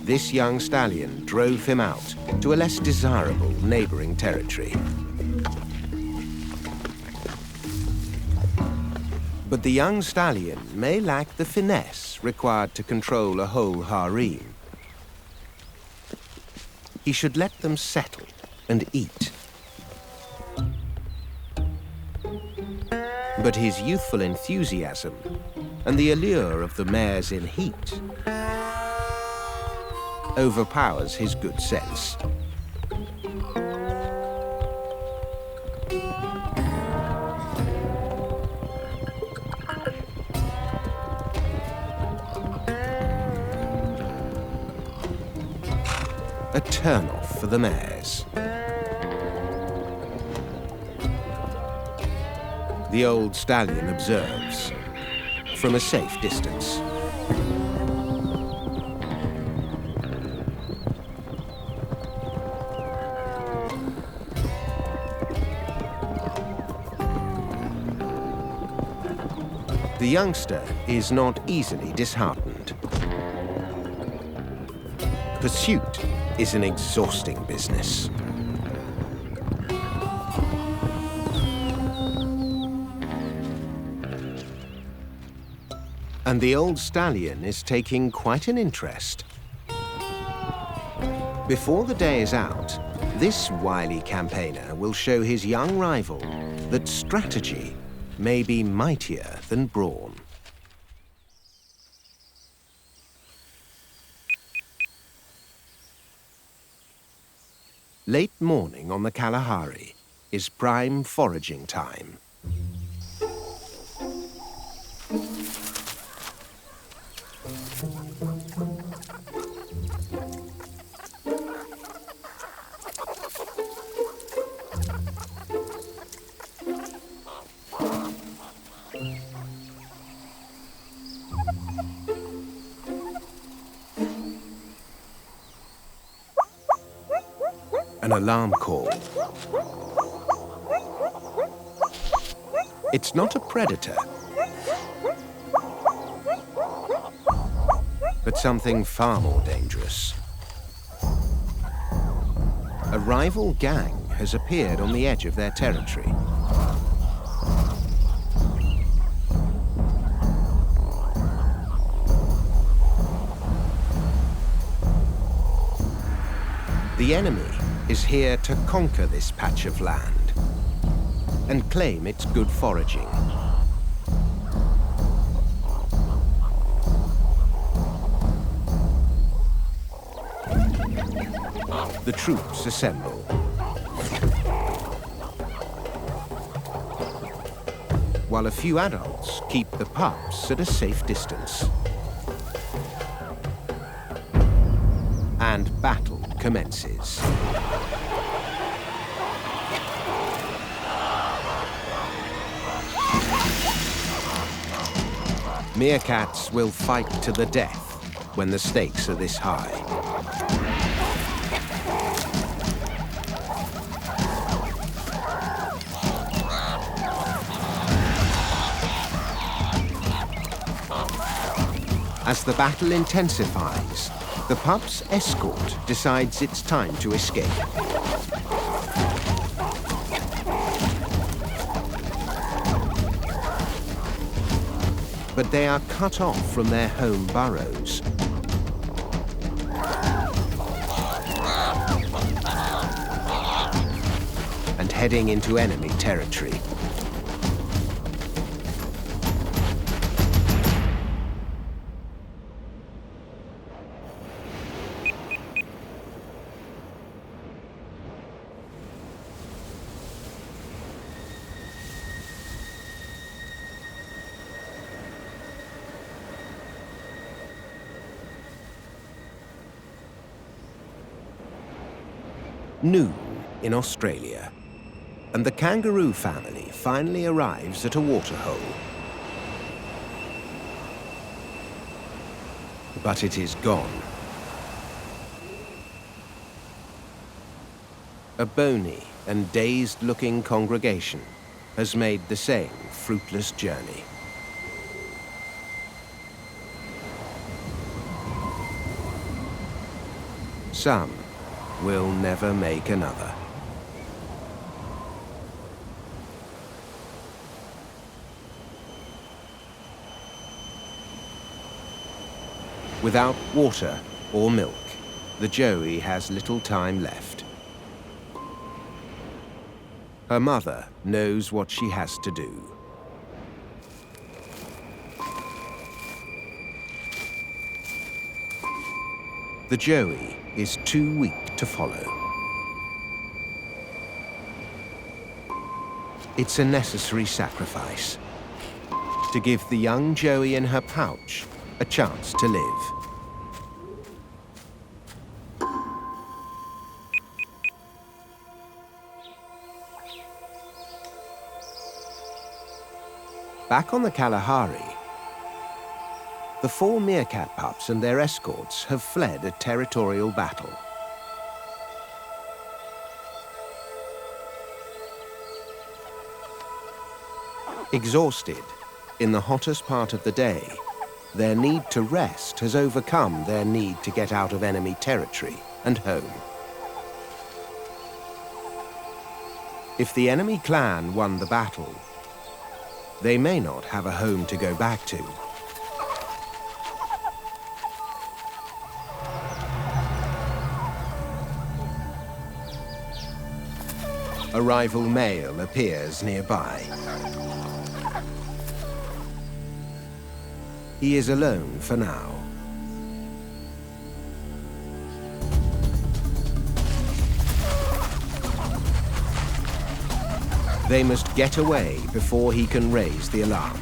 S1: this young stallion drove him out to a less desirable neighboring territory. But the young stallion may lack the finesse required to control a whole harem. He should let them settle and eat. But his youthful enthusiasm and the allure of the mares in heat overpowers his good sense. A turn-off for the mares. The old stallion observes from a safe distance. The youngster is not easily disheartened. Pursuit is an exhausting business. And the old stallion is taking quite an interest. Before the day is out, this wily campaigner will show his young rival that strategy may be mightier than brawn. Late morning on the Kalahari is prime foraging time. An alarm call. It's not a predator, but something far more dangerous. A rival gang has appeared on the edge of their territory. The enemy is here to conquer this patch of land and claim its good foraging. The troops assemble. While a few adults keep the pups at a safe distance. And battle commences. Meerkats will fight to the death when the stakes are this high. As the battle intensifies, the pup's escort decides it's time to escape. But they are cut off from their home burrows. And heading into enemy territory. Noon in Australia, and the kangaroo family finally arrives at a waterhole. But it is gone. A bony and dazed-looking congregation has made the same fruitless journey. Some will never make another. Without water or milk, the joey has little time left. Her mother knows what she has to do. The joey is too weak to follow. It's a necessary sacrifice to give the young joey in her pouch a chance to live. Back on the Kalahari, the 4 meerkat pups and their escorts have fled a territorial battle. Exhausted, in the hottest part of the day, their need to rest has overcome their need to get out of enemy territory and home. If the enemy clan won the battle, they may not have a home to go back to. A rival male appears nearby. He is alone for now. They must get away before he can raise the alarm.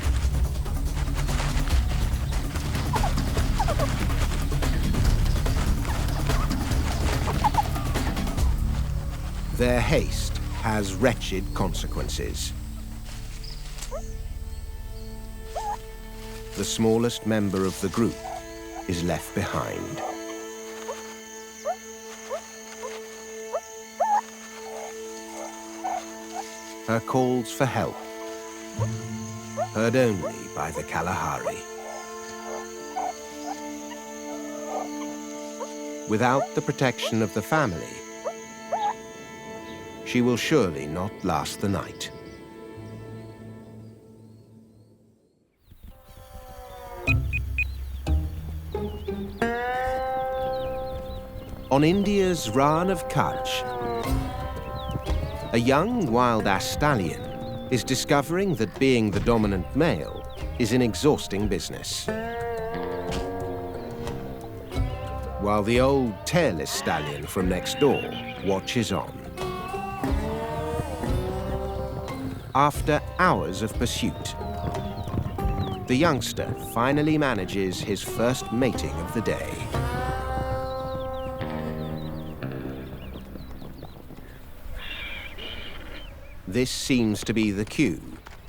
S1: Their haste has wretched consequences. The smallest member of the group is left behind. Her calls for help, heard only by the Kalahari. Without the protection of the family, she will surely not last the night. On India's Rann of Kutch, a young wild ass stallion is discovering that being the dominant male is an exhausting business. While the old tailless stallion from next door watches on. After hours of pursuit, the youngster finally manages his first mating of the day. This seems to be the cue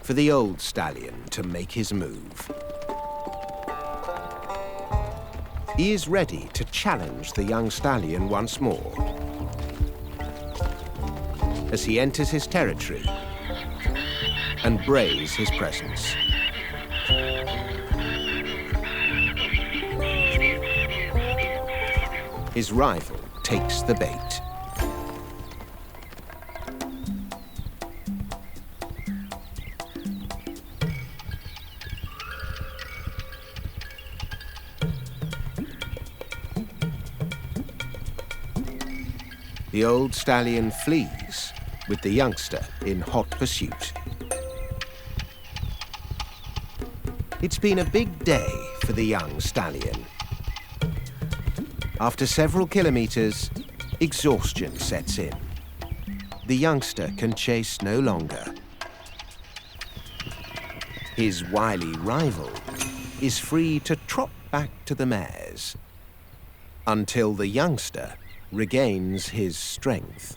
S1: for the old stallion to make his move. He is ready to challenge the young stallion once more as he enters his territory and brays his presence. His rival takes the bait. The old stallion flees, with the youngster in hot pursuit. It's been a big day for the young stallion. After several kilometers, exhaustion sets in. The youngster can chase no longer. His wily rival is free to trot back to the mares until the youngster regains his strength.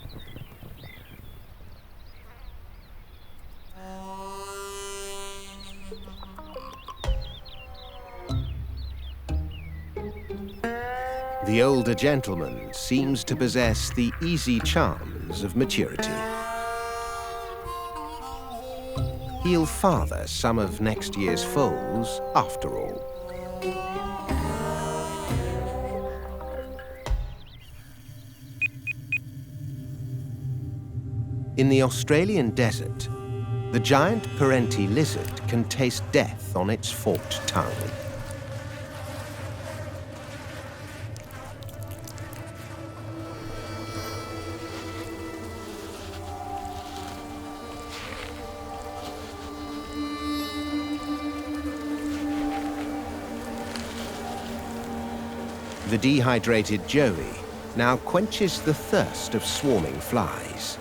S1: The older gentleman seems to possess the easy charms of maturity. He'll father some of next year's foals after all. In the Australian desert, the giant parenti lizard can taste death on its forked tongue. The dehydrated joey now quenches the thirst of swarming flies.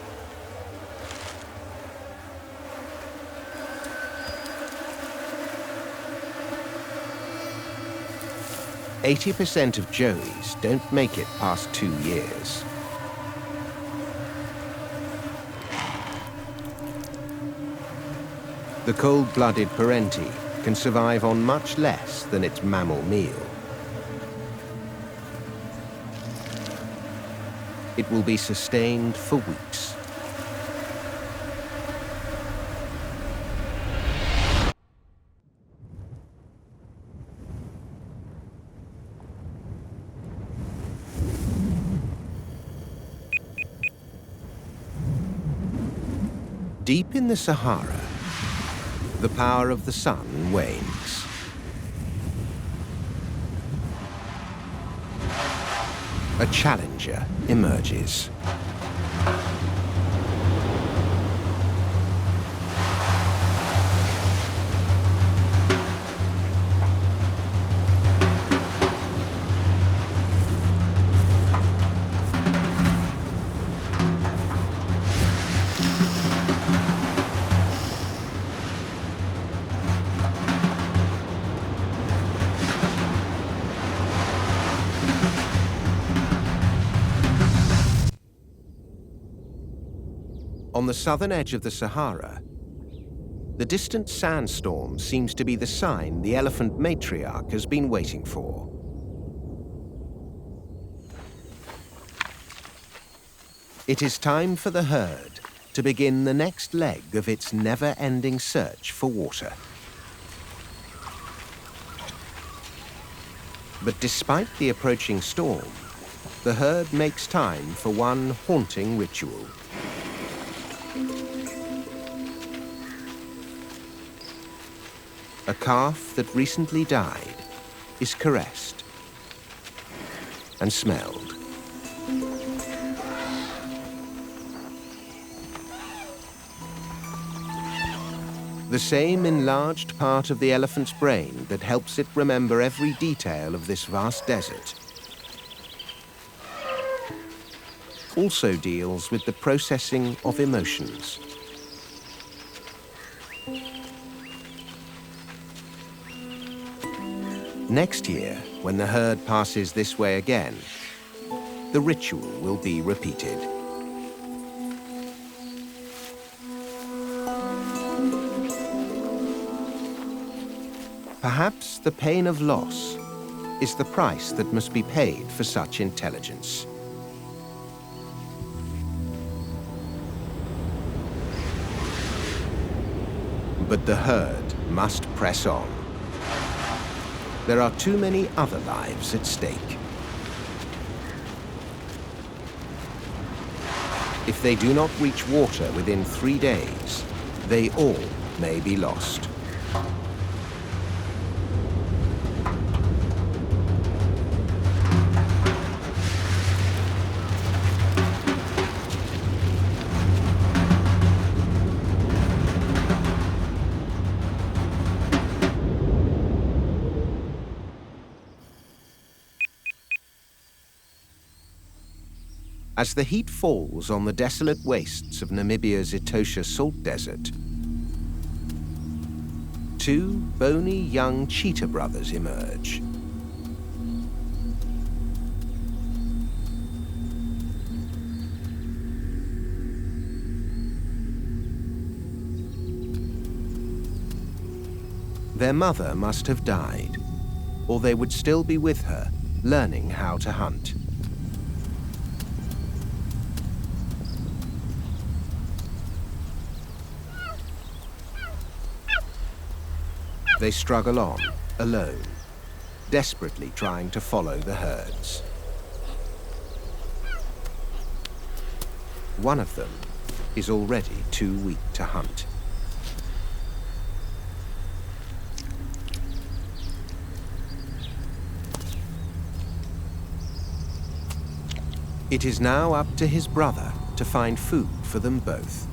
S1: "80% of joeys don't make it past 2 years. The cold-blooded parenti can survive on much less than its mammal meal. It will be sustained for weeks. Deep in the Sahara, the power of the sun wanes. A challenger emerges. On the southern edge of the Sahara, the distant sandstorm seems to be the sign the elephant matriarch has been waiting for. It is time for the herd to begin the next leg of its never-ending search for water. But despite the approaching storm, the herd makes time for one haunting ritual. A calf that recently died is caressed and smelled. The same enlarged part of the elephant's brain that helps it remember every detail of this vast desert also deals with the processing of emotions. Next year, when the herd passes this way again, the ritual will be repeated. Perhaps the pain of loss is the price that must be paid for such intelligence. But the herd must press on. There are too many other lives at stake. If they do not reach water within 3 days, they all may be lost. As the heat falls on the desolate wastes of Namibia's Etosha Salt Desert, 2 bony young cheetah brothers emerge. Their mother must have died, or they would still be with her, learning how to hunt. They struggle on, alone, desperately trying to follow the herds. One of them is already too weak to hunt. It is now up to his brother to find food for them both.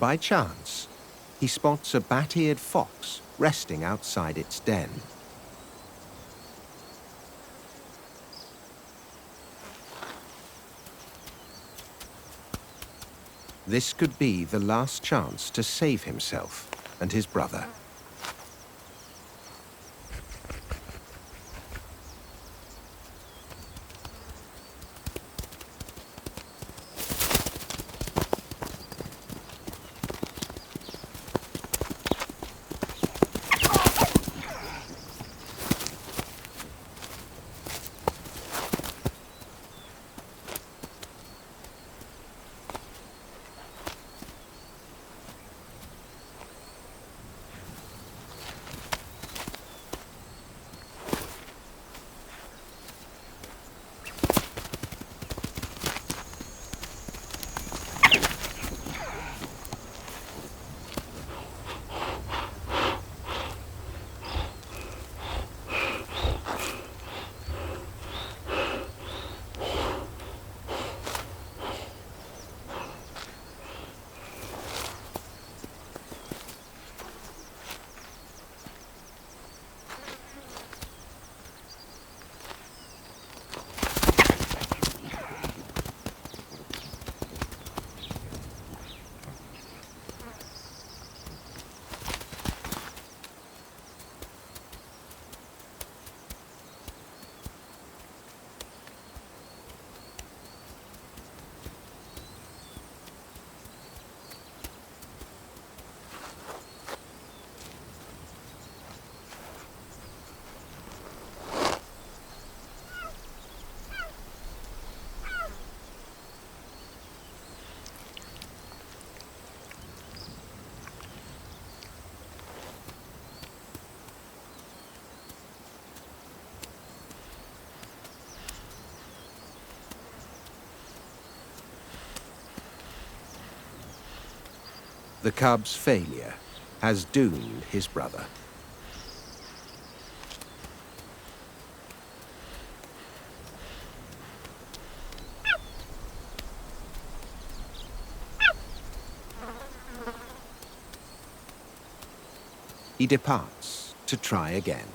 S1: By chance, he spots a bat-eared fox resting outside its den. This could be the last chance to save himself and his brother. The cub's failure has doomed his brother. He departs to try again.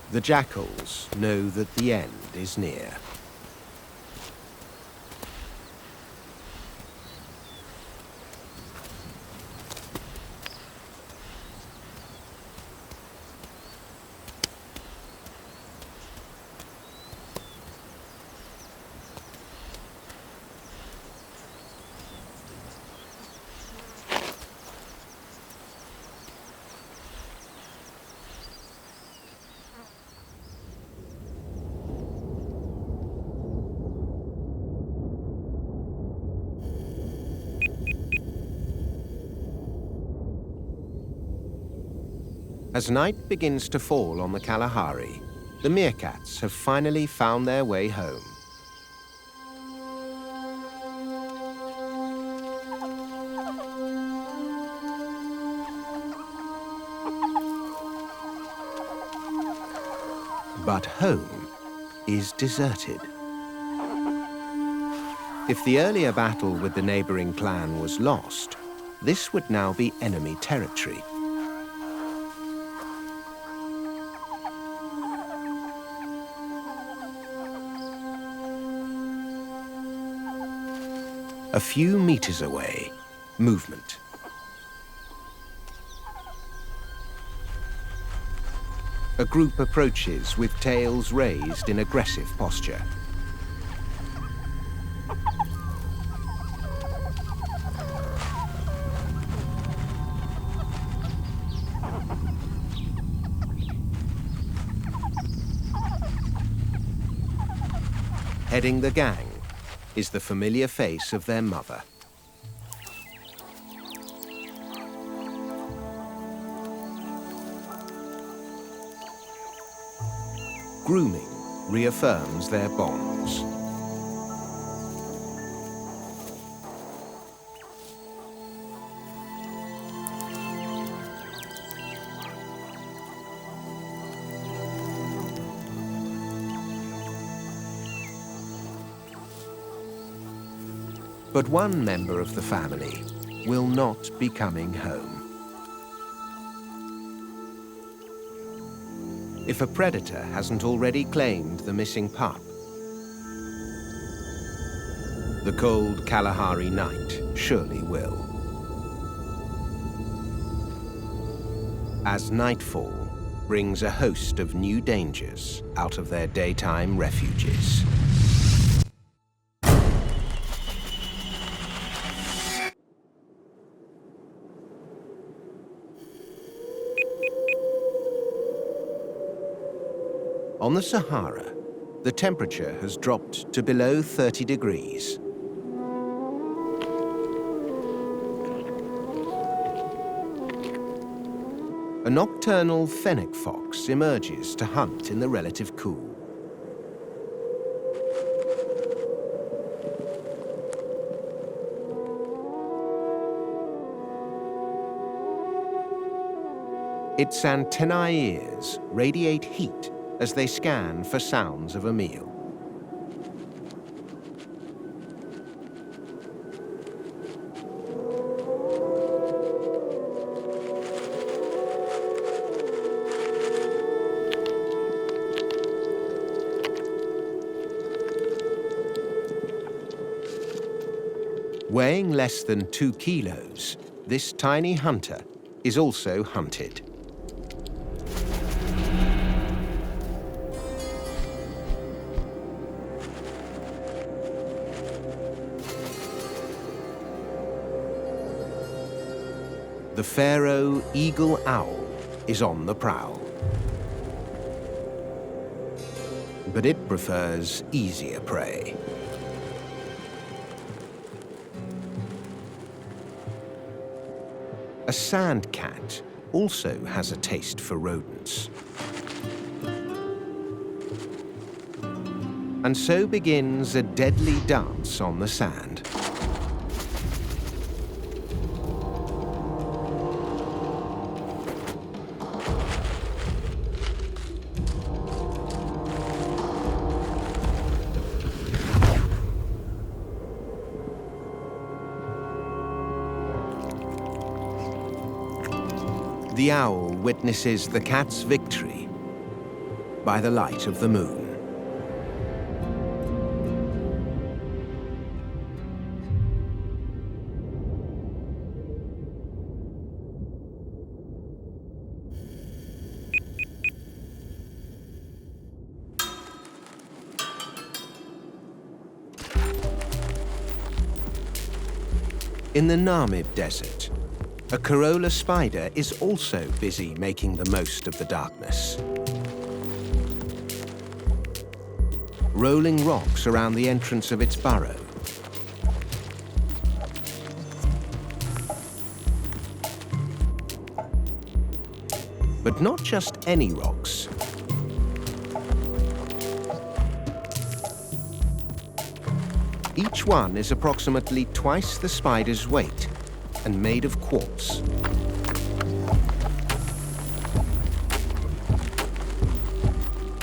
S1: The jackals know that the end is near. As night begins to fall on the Kalahari, the meerkats have finally found their way home. But home is deserted. If the earlier battle with the neighboring clan was lost, this would now be enemy territory. A few meters away, movement. A group approaches with tails raised in aggressive posture. Heading the gang is the familiar face of their mother. Grooming reaffirms their bonds. But one member of the family will not be coming home. If a predator hasn't already claimed the missing pup, the cold Kalahari night surely will. As nightfall brings a host of new dangers out of their daytime refuges. On the Sahara, the temperature has dropped to below 30 degrees. A nocturnal fennec fox emerges to hunt in the relative cool. Its antennae ears radiate heat as they scan for sounds of a meal. Weighing less than 2 kilos, this tiny hunter is also hunted. The pharaoh eagle owl is on the prowl. But it prefers easier prey. A sand cat also has a taste for rodents. And so begins a deadly dance on the sand. The owl witnesses the cat's victory by the light of the moon. In the Namib Desert, a corolla spider is also busy making the most of the darkness. Rolling rocks around the entrance of its burrow. But not just any rocks. Each one is approximately twice the spider's weight and made of quartz.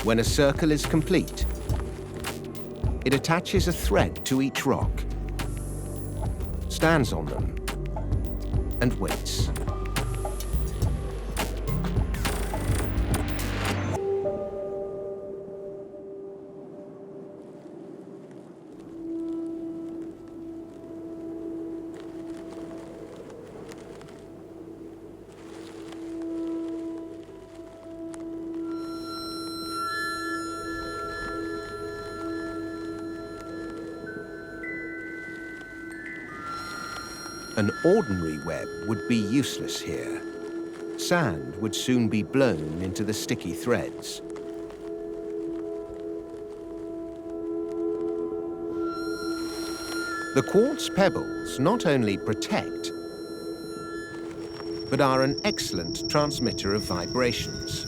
S1: When a circle is complete, it attaches a thread to each rock, stands on them, and waits. An ordinary web would be useless here. Sand would soon be blown into the sticky threads. The quartz pebbles not only protect, but are an excellent transmitter of vibrations.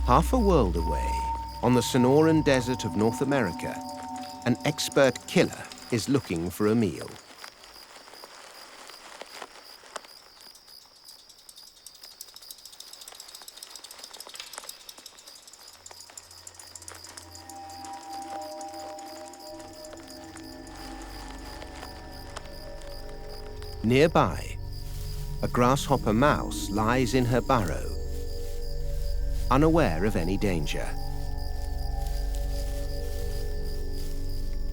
S1: Half a world away, on the Sonoran Desert of North America, an expert killer is looking for a meal. Nearby, a grasshopper mouse lies in her burrow, unaware of any danger.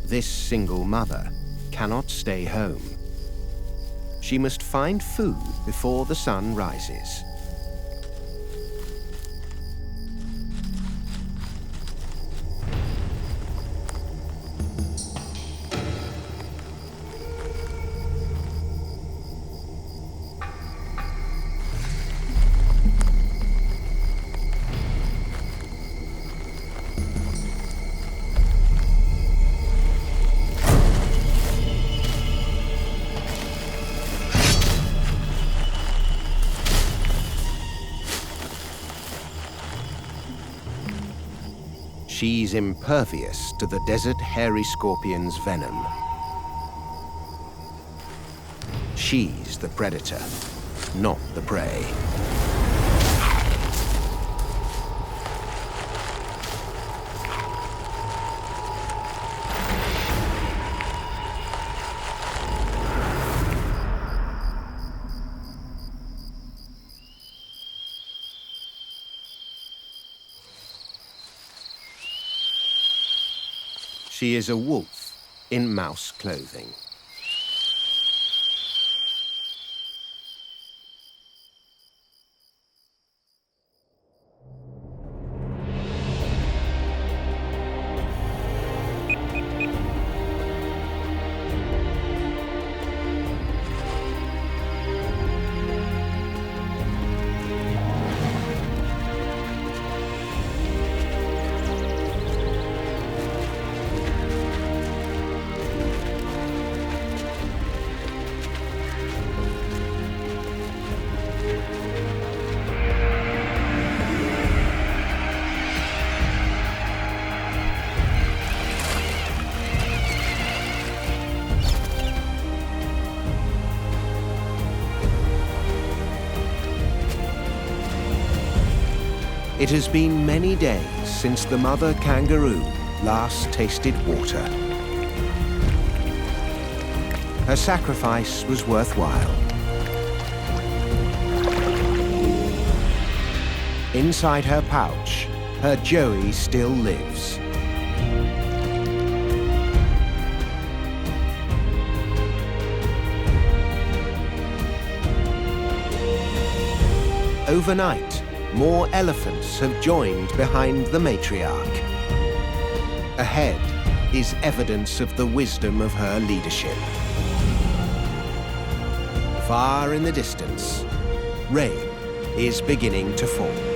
S1: This single mother cannot stay home. She must find food before the sun rises. She's impervious to the desert hairy scorpion's venom. She's the predator, not the prey. She is a wolf in mouse clothing. It has been many days since the mother kangaroo last tasted water. Her sacrifice was worthwhile. Inside her pouch, her Joey still lives. Overnight, more elephants have joined behind the matriarch. Ahead is evidence of the wisdom of her leadership. Far in the distance, rain is beginning to fall.